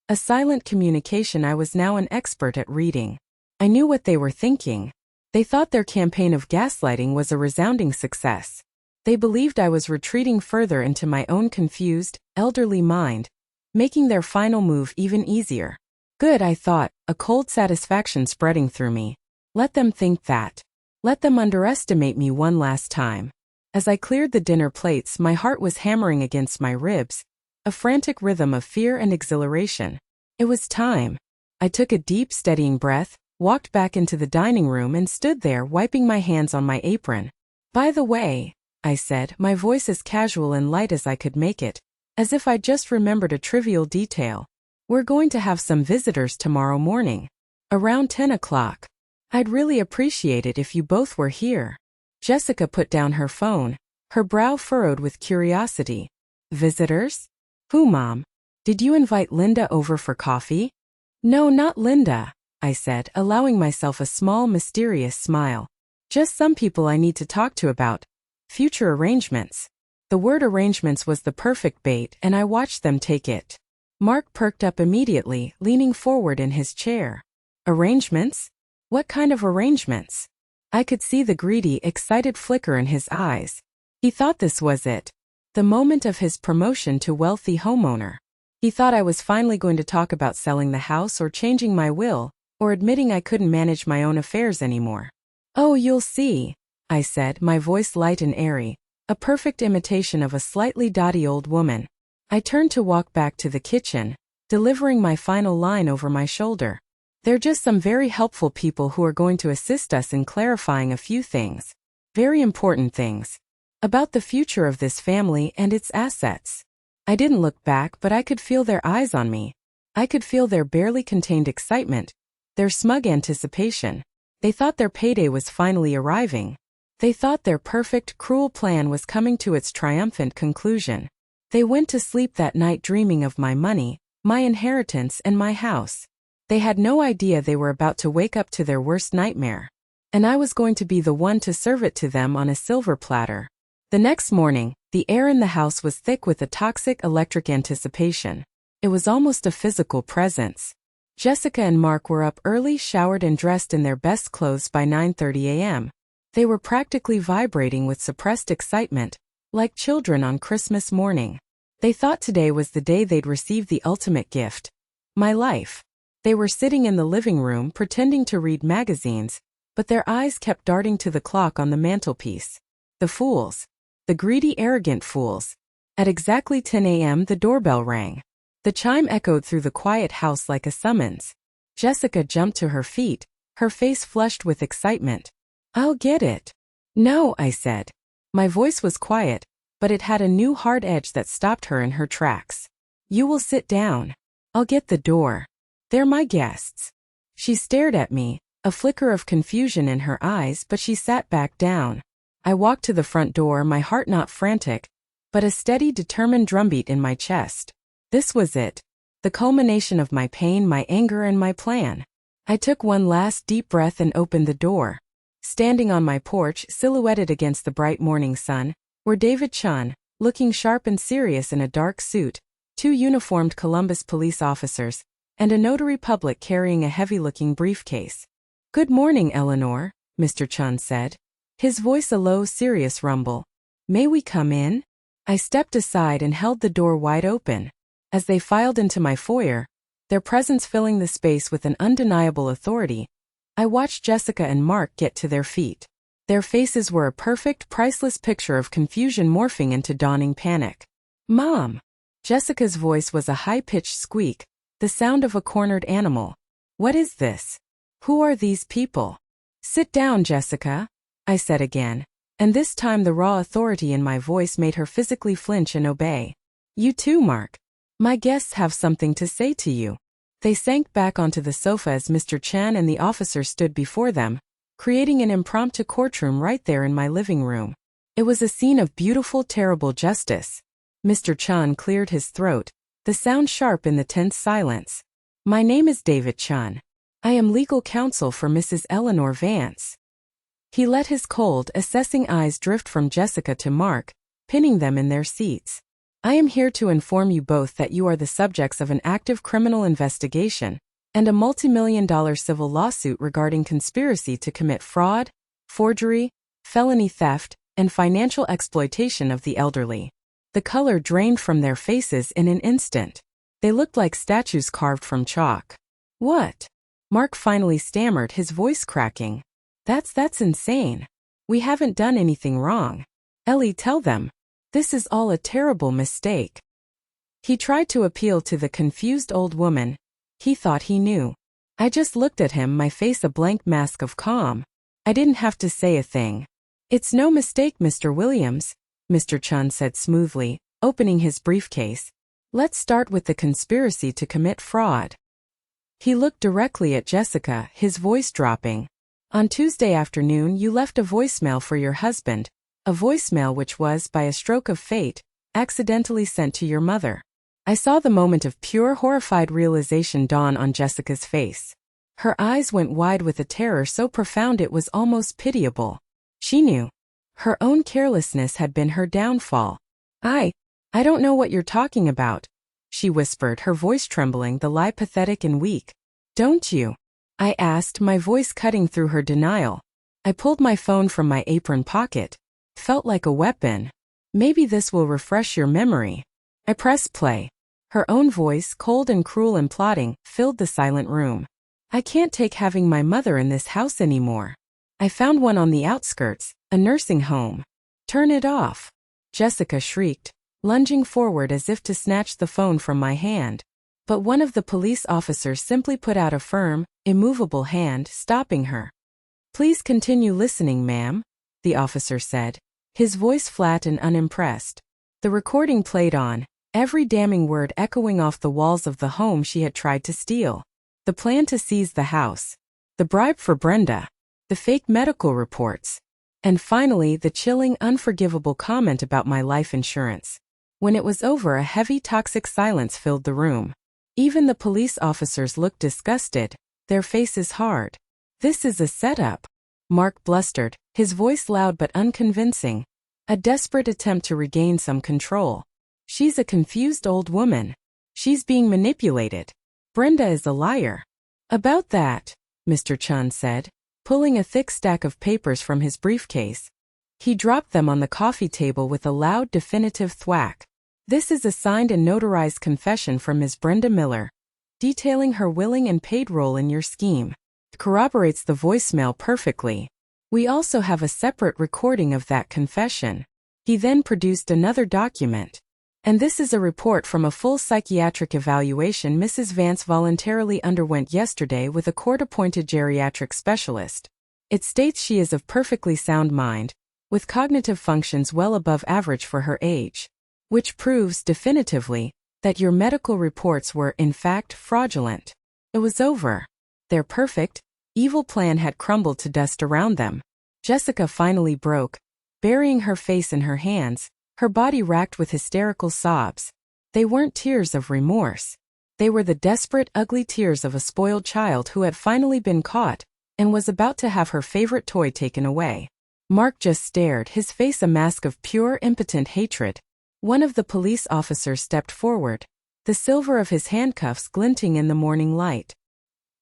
A silent communication I was now an expert at reading. I knew what they were thinking. They thought their campaign of gaslighting was a resounding success. They believed I was retreating further into my own confused, elderly mind, making their final move even easier. Good, I thought, a cold satisfaction spreading through me. Let them think that. Let them underestimate me one last time. As I cleared the dinner plates, my heart was hammering against my ribs, a frantic rhythm of fear and exhilaration. It was time. I took a deep, steadying breath, walked back into the dining room and stood there wiping my hands on my apron. "By the way," I said, my voice as casual and light as I could make it, as if I'd just remembered a trivial detail. "We're going to have some visitors tomorrow morning. Around 10 o'clock. I'd really appreciate it if you both were here." Jessica put down her phone, her brow furrowed with curiosity. "Visitors? Who, Mom? Did you invite Linda over for coffee?" No, not Linda, I said, allowing myself a small, mysterious smile. Just some people I need to talk to about future arrangements. The word arrangements was the perfect bait, and I watched them take it. Mark perked up immediately, leaning forward in his chair. Arrangements? What kind of arrangements? I could see the greedy, excited flicker in his eyes. He thought this was it. The moment of his promotion to wealthy homeowner. He thought I was finally going to talk about selling the house or changing my will, or admitting I couldn't manage my own affairs anymore. Oh, you'll see, I said, my voice light and airy, a perfect imitation of a slightly dotty old woman. I turned to walk back to the kitchen, delivering my final line over my shoulder. They're just some very helpful people who are going to assist us in clarifying a few things. Very important things. About the future of this family and its assets. I didn't look back, but I could feel their eyes on me. I could feel their barely contained excitement, their smug anticipation. They thought their payday was finally arriving. They thought their perfect, cruel plan was coming to its triumphant conclusion. They went to sleep that night dreaming of my money, my inheritance, and my house. They had no idea they were about to wake up to their worst nightmare. And I was going to be the one to serve it to them on a silver platter. The next morning, the air in the house was thick with a toxic electric anticipation. It was almost a physical presence. Jessica and Mark were up early, showered and dressed in their best clothes by 9:30 a.m. They were practically vibrating with suppressed excitement, like children on Christmas morning. They thought today was the day they'd receive the ultimate gift. My life. They were sitting in the living room pretending to read magazines, but their eyes kept darting to the clock on the mantelpiece. The fools. The greedy, arrogant fools. At exactly 10 a.m. the doorbell rang. The chime echoed through the quiet house like a summons. Jessica jumped to her feet, her face flushed with excitement. I'll get it. No, I said. My voice was quiet, but it had a new hard edge that stopped her in her tracks. You will sit down. I'll get the door. They're my guests. She stared at me, a flicker of confusion in her eyes, but she sat back down. I walked to the front door, my heart not frantic, but a steady, determined drumbeat in my chest. This was it. The culmination of my pain, my anger, and my plan. I took one last deep breath and opened the door. Standing on my porch, silhouetted against the bright morning sun, were David Chun, looking sharp and serious in a dark suit, two uniformed Columbus police officers, and a notary public carrying a heavy-looking briefcase. Good morning, Eleanor, Mr. Chun said. His voice a low, serious rumble. May we come in? I stepped aside and held the door wide open. As they filed into my foyer, their presence filling the space with an undeniable authority, I watched Jessica and Mark get to their feet. Their faces were a perfect, priceless picture of confusion morphing into dawning panic. Mom! Jessica's voice was a high-pitched squeak, the sound of a cornered animal. What is this? Who are these people? Sit down, Jessica, I said again, and this time the raw authority in my voice made her physically flinch and obey. You too, Mark. My guests have something to say to you. They sank back onto the sofa as Mr. Chan and the officers stood before them, creating an impromptu courtroom right there in my living room. It was a scene of beautiful, terrible justice. Mr. Chan cleared his throat, the sound sharp in the tense silence. My name is David Chun. I am legal counsel for Mrs. Eleanor Vance. He let his cold, assessing eyes drift from Jessica to Mark, pinning them in their seats. I am here to inform you both that you are the subjects of an active criminal investigation and a multi-million-dollar civil lawsuit regarding conspiracy to commit fraud, forgery, felony theft, and financial exploitation of the elderly. The color drained from their faces in an instant. They looked like statues carved from chalk. What? Mark finally stammered, his voice cracking. That's insane. We haven't done anything wrong. Ellie, tell them. This is all a terrible mistake. He tried to appeal to the confused old woman. He thought he knew. I just looked at him, my face a blank mask of calm. I didn't have to say a thing. It's no mistake, Mr. Williams, Mr. Chun said smoothly, opening his briefcase. Let's start with the conspiracy to commit fraud. He looked directly at Jessica, his voice dropping. On Tuesday afternoon you left a voicemail for your husband, a voicemail which was, by a stroke of fate, accidentally sent to your mother. I saw the moment of pure horrified realization dawn on Jessica's face. Her eyes went wide with a terror so profound it was almost pitiable. She knew. Her own carelessness had been her downfall. I don't know what you're talking about, she whispered, her voice trembling, the lie pathetic and weak. Don't you? I asked, my voice cutting through her denial. I pulled my phone from my apron pocket. Felt like a weapon. Maybe this will refresh your memory. I pressed play. Her own voice, cold and cruel and plotting, filled the silent room. I can't take having my mother in this house anymore. I found one on the outskirts, a nursing home. Turn it off, Jessica shrieked, lunging forward as if to snatch the phone from my hand. But one of the police officers simply put out a firm, immovable hand, stopping her. Please continue listening, ma'am, the officer said, his voice flat and unimpressed. The recording played on, every damning word echoing off the walls of the home she had tried to steal. The plan to seize the house. The bribe for Brenda. The fake medical reports. And finally, the chilling, unforgivable comment about my life insurance. When it was over, a heavy, toxic silence filled the room. Even the police officers looked disgusted, their faces hard. This is a setup, Mark blustered, his voice loud but unconvincing. A desperate attempt to regain some control. She's a confused old woman. She's being manipulated. Brenda is a liar. About that, Mr. Chun said, pulling a thick stack of papers from his briefcase. He dropped them on the coffee table with a loud, definitive thwack. This is a signed and notarized confession from Ms. Brenda Miller, detailing her willing and paid role in your scheme. It corroborates the voicemail perfectly. We also have a separate recording of that confession. He then produced another document. And this is a report from a full psychiatric evaluation Mrs. Vance voluntarily underwent yesterday with a court-appointed geriatric specialist. It states she is of perfectly sound mind, with cognitive functions well above average for her age, which proves definitively that your medical reports were, in fact, fraudulent. It was over. Their perfect, evil plan had crumbled to dust around them. Jessica finally broke, burying her face in her hands, her body racked with hysterical sobs. They weren't tears of remorse. They were the desperate, ugly tears of a spoiled child who had finally been caught and was about to have her favorite toy taken away. Mark just stared, his face a mask of pure, impotent hatred. One of the police officers stepped forward, the silver of his handcuffs glinting in the morning light.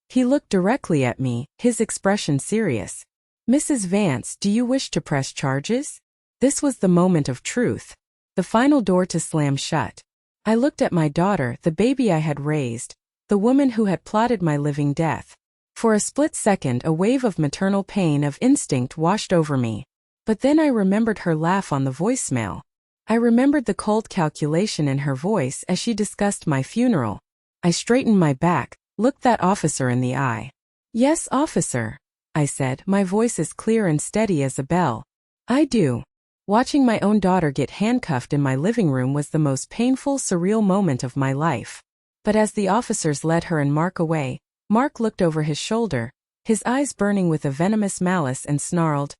He looked directly at me, his expression serious. Mrs. Vance, do you wish to press charges? This was the moment of truth. The final door to slam shut. I looked at my daughter, the baby I had raised, the woman who had plotted my living death. For a split second, a wave of maternal pain of instinct washed over me. But then I remembered her laugh on the voicemail. I remembered the cold calculation in her voice as she discussed my funeral. I straightened my back, looked that officer in the eye. Yes, officer, I said, my voice as clear and steady as a bell. I do. Watching my own daughter get handcuffed in my living room was the most painful, surreal moment of my life. But as the officers led her and Mark away, Mark looked over his shoulder, his eyes burning with a venomous malice, and snarled,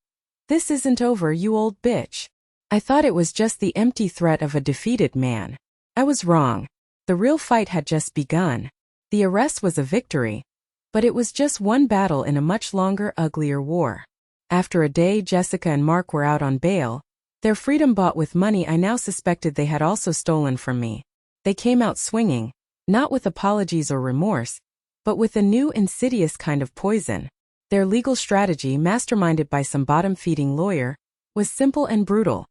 "This isn't over, you old bitch." I thought it was just the empty threat of a defeated man. I was wrong. The real fight had just begun. The arrest was a victory. But it was just one battle in a much longer, uglier war. After a day Jessica and Mark were out on bail, their freedom bought with money I now suspected they had also stolen from me. They came out swinging, not with apologies or remorse, but with a new insidious kind of poison. Their legal strategy, masterminded by some bottom-feeding lawyer, was simple and brutal.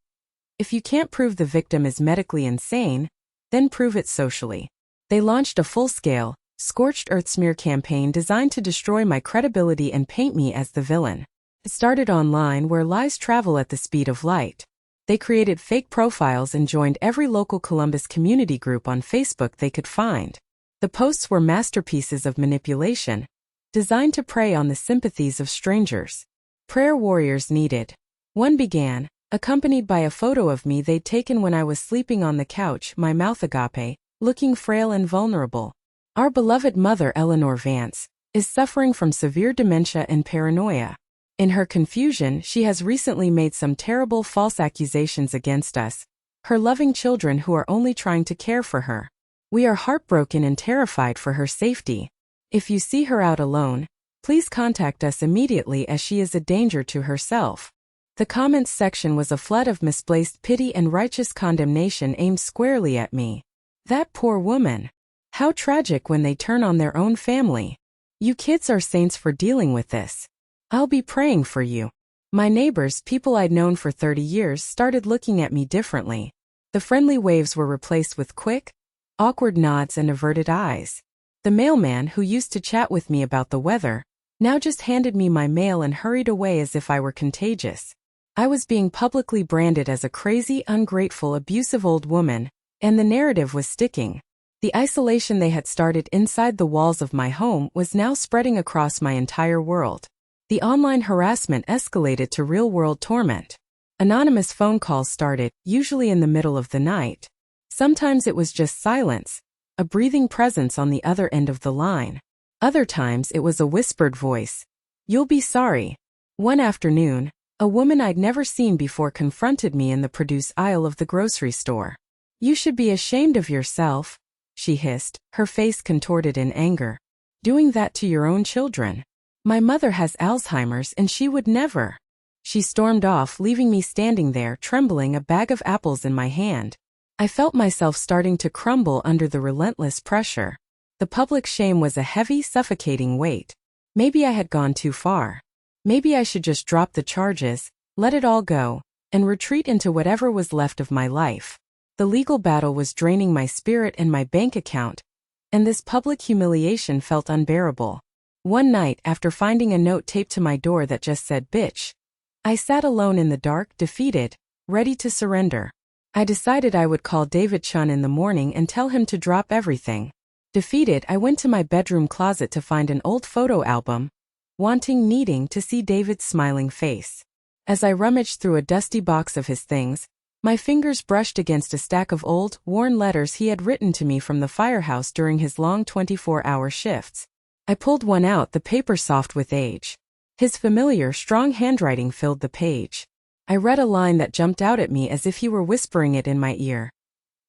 If you can't prove the victim is medically insane, then prove it socially. They launched a full-scale, scorched earth smear campaign designed to destroy my credibility and paint me as the villain. It started online, where lies travel at the speed of light. They created fake profiles and joined every local Columbus community group on Facebook they could find. The posts were masterpieces of manipulation, designed to prey on the sympathies of strangers. Prayer warriors needed. One began, accompanied by a photo of me they'd taken when I was sleeping on the couch, my mouth agape, looking frail and vulnerable. Our beloved mother, Eleanor Vance, is suffering from severe dementia and paranoia. In her confusion, she has recently made some terrible false accusations against us, her loving children who are only trying to care for her. We are heartbroken and terrified for her safety. If you see her out alone, please contact us immediately as she is a danger to herself. The comments section was a flood of misplaced pity and righteous condemnation aimed squarely at me. That poor woman. How tragic when they turn on their own family. You kids are saints for dealing with this. I'll be praying for you. My neighbors, people I'd known for 30 years, started looking at me differently. The friendly waves were replaced with quick, awkward nods and averted eyes. The mailman who used to chat with me about the weather now just handed me my mail and hurried away as if I were contagious. I was being publicly branded as a crazy, ungrateful, abusive old woman, and the narrative was sticking. The isolation they had started inside the walls of my home was now spreading across my entire world. The online harassment escalated to real-world torment. Anonymous phone calls started, usually in the middle of the night. Sometimes it was just silence, a breathing presence on the other end of the line. Other times it was a whispered voice. You'll be sorry. One afternoon, a woman I'd never seen before confronted me in the produce aisle of the grocery store. You should be ashamed of yourself, she hissed, her face contorted in anger. Doing that to your own children. My mother has Alzheimer's and she would never. She stormed off, leaving me standing there trembling, a bag of apples in my hand. I felt myself starting to crumble under the relentless pressure. The public shame was a heavy, suffocating weight. Maybe I had gone too far. Maybe I should just drop the charges, let it all go, and retreat into whatever was left of my life. The legal battle was draining my spirit and my bank account, and this public humiliation felt unbearable. One night, after finding a note taped to my door that just said bitch, I sat alone in the dark, defeated, ready to surrender. I decided I would call David Chun in the morning and tell him to drop everything. Defeated, I went to my bedroom closet to find an old photo album, needing to see David's smiling face. As I rummaged through a dusty box of his things, my fingers brushed against a stack of old, worn letters he had written to me from the firehouse during his long 24-hour shifts. I pulled one out, the paper soft with age. His familiar, strong handwriting filled the page. I read a line that jumped out at me as if he were whispering it in my ear.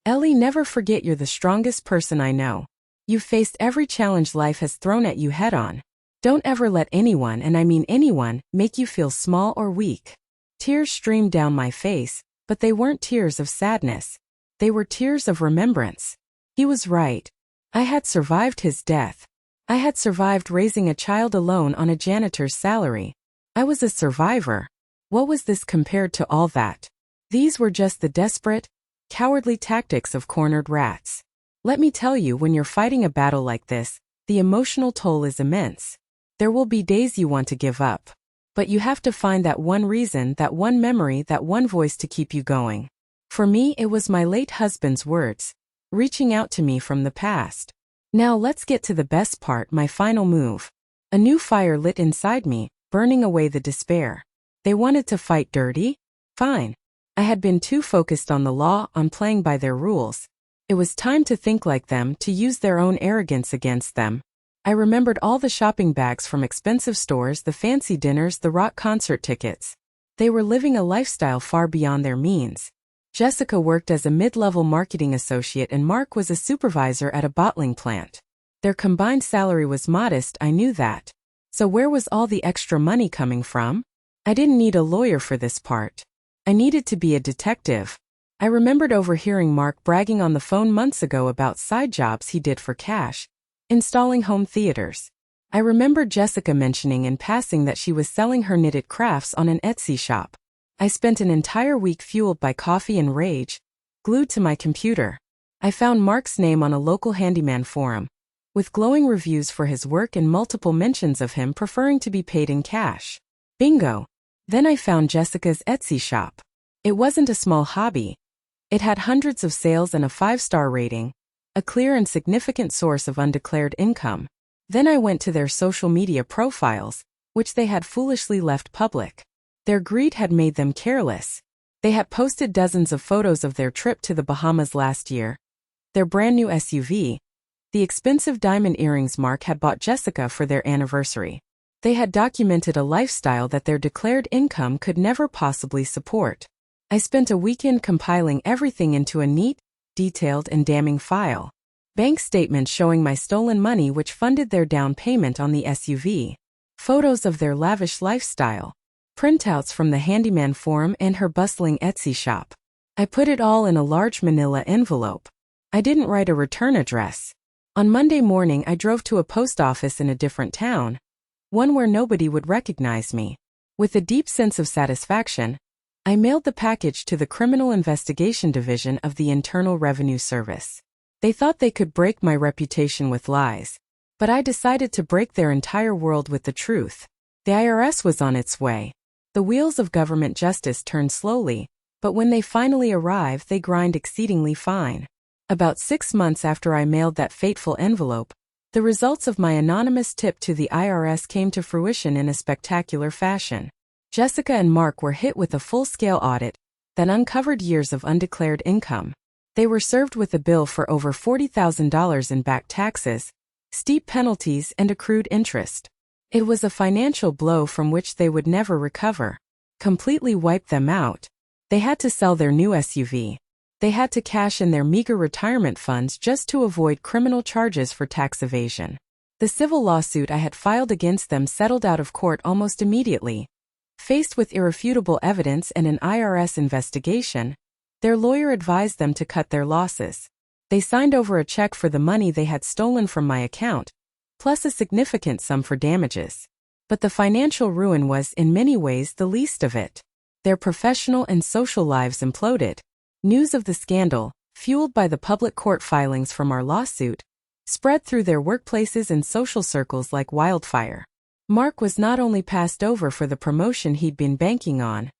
Ellie, never forget you're the strongest person I know. You've faced every challenge life has thrown at you head-on. Don't ever let anyone, and I mean anyone, make you feel small or weak. Tears streamed down my face, but they weren't tears of sadness. They were tears of remembrance. He was right. I had survived his death. I had survived raising a child alone on a janitor's salary. I was a survivor. What was this compared to all that? These were just the desperate, cowardly tactics of cornered rats. Let me tell you, when you're fighting a battle like this, the emotional toll is immense. There will be days you want to give up. But you have to find that one reason, that one memory, that one voice to keep you going. For me, it was my late husband's words, reaching out to me from the past. Now let's get to the best part, my final move. A new fire lit inside me, burning away the despair. They wanted to fight dirty? Fine. I had been too focused on the law, on playing by their rules. It was time to think like them, to use their own arrogance against them. I remembered all the shopping bags from expensive stores, the fancy dinners, the rock concert tickets. They were living a lifestyle far beyond their means. Jessica worked as a mid-level marketing associate and Mark was a supervisor at a bottling plant. Their combined salary was modest, I knew that. So where was all the extra money coming from? I didn't need a lawyer for this part. I needed to be a detective. I remembered overhearing Mark bragging on the phone months ago about side jobs he did for cash, installing home theaters. I remembered Jessica mentioning in passing that she was selling her knitted crafts on an Etsy shop. I spent an entire week fueled by coffee and rage, glued to my computer. I found Mark's name on a local handyman forum, with glowing reviews for his work and multiple mentions of him preferring to be paid in cash. Bingo! Then I found Jessica's Etsy shop. It wasn't a small hobby. It had hundreds of sales and a 5-star rating, a clear and significant source of undeclared income. Then I went to their social media profiles, which they had foolishly left public. Their greed had made them careless. They had posted dozens of photos of their trip to the Bahamas last year, their brand new SUV, the expensive diamond earrings Mark had bought Jessica for their anniversary. They had documented a lifestyle that their declared income could never possibly support. I spent a weekend compiling everything into a neat, detailed and damning file. bank statements showing my stolen money which funded their down payment on the SUV, photos of their lavish lifestyle, printouts from the handyman forum and her bustling Etsy shop. I put it all in a large manila envelope. I didn't write a return address. On Monday morning I drove to a post office in a different town, one where nobody would recognize me. With a deep sense of satisfaction, I mailed the package to the Criminal Investigation Division of the Internal Revenue Service. They thought they could break my reputation with lies, but I decided to break their entire world with the truth. The IRS was on its way. The wheels of government justice turn slowly, but when they finally arrive, they grind exceedingly fine. About 6 months after I mailed that fateful envelope, the results of my anonymous tip to the IRS came to fruition in a spectacular fashion. Jessica and Mark were hit with a full-scale audit that uncovered years of undeclared income. They were served with a bill for over $40,000 in back taxes, steep penalties, and accrued interest. It was a financial blow from which they would never recover. Completely wiped them out. They had to sell their new SUV. They had to cash in their meager retirement funds just to avoid criminal charges for tax evasion. The civil lawsuit I had filed against them settled out of court almost immediately. Faced with irrefutable evidence and an IRS investigation, their lawyer advised them to cut their losses. They signed over a check for the money they had stolen from my account, plus a significant sum for damages. But the financial ruin was in many ways the least of it. Their professional and social lives imploded. News of the scandal, fueled by the public court filings from our lawsuit, spread through their workplaces and social circles like wildfire. Mark was not only passed over for the promotion he'd been banking on,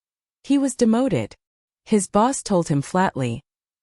he was demoted. His boss told him flatly,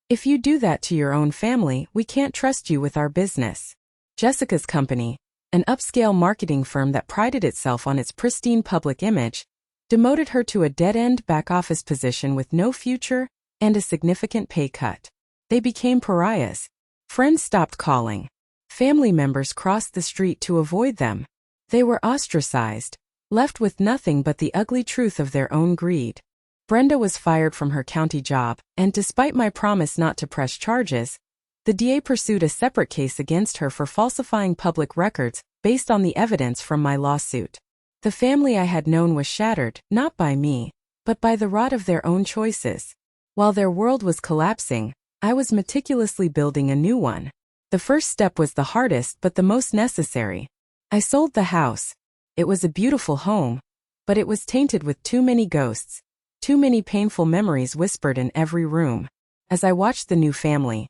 "If you do that to your own family, we can't trust you with our business." Jessica's company, an upscale marketing firm that prided itself on its pristine public image, demoted her to a dead-end back-office position with no future and a significant pay cut. They became pariahs. Friends stopped calling. Family members crossed the street to avoid them. They were ostracized, left with nothing but the ugly truth of their own greed. Brenda was fired from her county job, and despite my promise not to press charges, the DA pursued a separate case against her for falsifying public records based on the evidence from my lawsuit. The family I had known was shattered, not by me, but by the rot of their own choices. While their world was collapsing, I was meticulously building a new one. The first step was the hardest but the most necessary. I sold the house. It was a beautiful home, but it was tainted with too many ghosts, too many painful memories whispered in every room. As I watched the new family,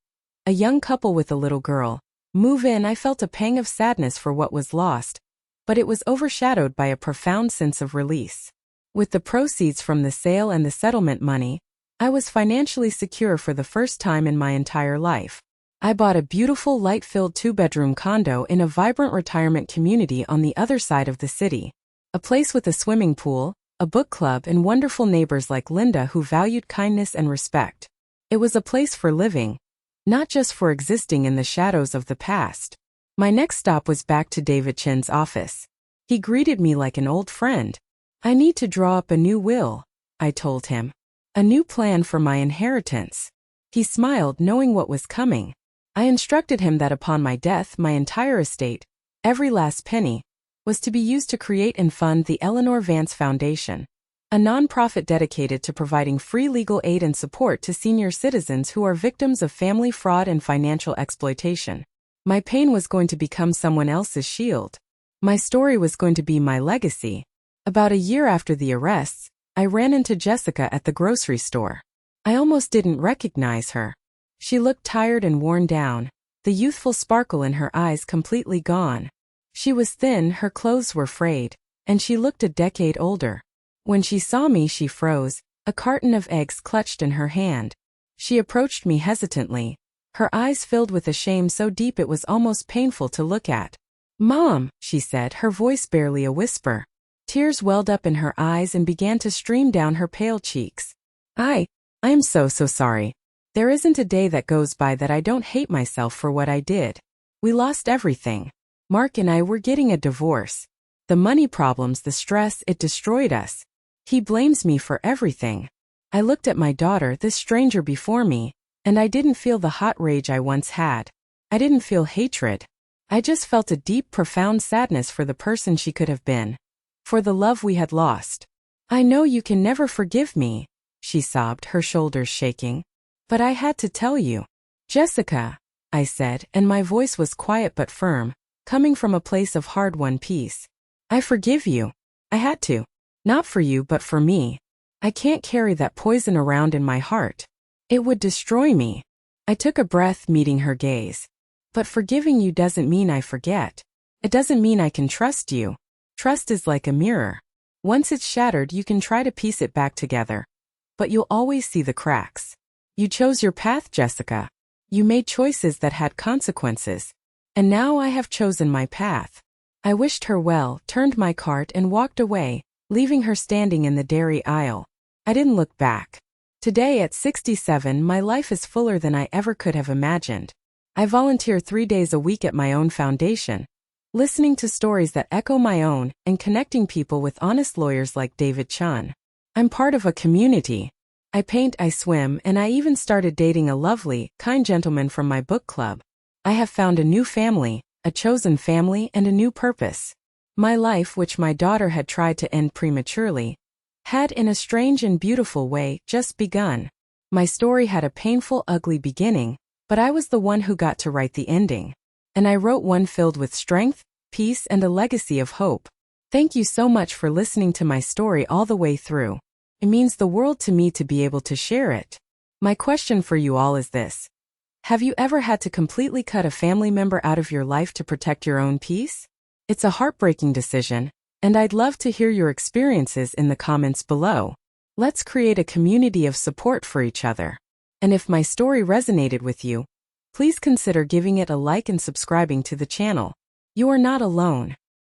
a young couple with a little girl, move in, I felt a pang of sadness for what was lost, but it was overshadowed by a profound sense of release. With the proceeds from the sale and the settlement money, I was financially secure for the first time in my entire life. I bought a beautiful light-filled 2-bedroom condo in a vibrant retirement community on the other side of the city. A place with a swimming pool, a book club, and wonderful neighbors like Linda who valued kindness and respect. It was a place for living, not just for existing in the shadows of the past. My next stop was back to David Chin's office. He greeted me like an old friend. "I need to draw up a new will," I told him. "A new plan for my inheritance." He smiled, knowing what was coming. I instructed him that upon my death, my entire estate, every last penny, was to be used to create and fund the Eleanor Vance Foundation, a nonprofit dedicated to providing free legal aid and support to senior citizens who are victims of family fraud and financial exploitation. My pain was going to become someone else's shield. My story was going to be my legacy. About a year after the arrests, I ran into Jessica at the grocery store. I almost didn't recognize her. She looked tired and worn down, the youthful sparkle in her eyes completely gone. She was thin, her clothes were frayed, and she looked a decade older. When she saw me, she froze, a carton of eggs clutched in her hand. She approached me hesitantly, her eyes filled with a shame so deep it was almost painful to look at. "Mom," she said, her voice barely a whisper. Tears welled up in her eyes and began to stream down her pale cheeks. I am so sorry. There isn't a day that goes by that I don't hate myself for what I did. We lost everything. Mark and I were getting a divorce. The money problems, the stress, it destroyed us. He blames me for everything. I looked at my daughter, this stranger before me, and I didn't feel the hot rage I once had. I didn't feel hatred. I just felt a deep, profound sadness for the person she could have been. For the love we had lost. I know you can never forgive me, she sobbed, her shoulders shaking. But I had to tell you. Jessica, I said, and my voice was quiet but firm, coming from a place of hard-won peace. I forgive you. I had to. Not for you but for me. I can't carry that poison around in my heart. It would destroy me. I took a breath, meeting her gaze. But forgiving you doesn't mean I forget. It doesn't mean I can trust you. Trust is like a mirror. Once it's shattered, you can try to piece it back together. But you'll always see the cracks. You chose your path, Jessica. You made choices that had consequences. And now I have chosen my path. I wished her well, turned my cart and walked away, leaving her standing in the dairy aisle. I didn't look back. Today at 67, my life is fuller than I ever could have imagined. I volunteer 3 days a week at my own foundation, listening to stories that echo my own and connecting people with honest lawyers like David Chun. I'm part of a community. I paint, I swim, and I even started dating a lovely, kind gentleman from my book club. I have found a new family, a chosen family, and a new purpose. My life, which my daughter had tried to end prematurely, had in a strange and beautiful way just begun. My story had a painful, ugly beginning, but I was the one who got to write the ending. And I wrote one filled with strength, peace, and a legacy of hope. Thank you so much for listening to my story all the way through. It means the world to me to be able to share it. My question for you all is this. Have you ever had to completely cut a family member out of your life to protect your own peace? It's a heartbreaking decision, and I'd love to hear your experiences in the comments below. Let's create a community of support for each other. And if my story resonated with you, please consider giving it a like and subscribing to the channel. You are not alone.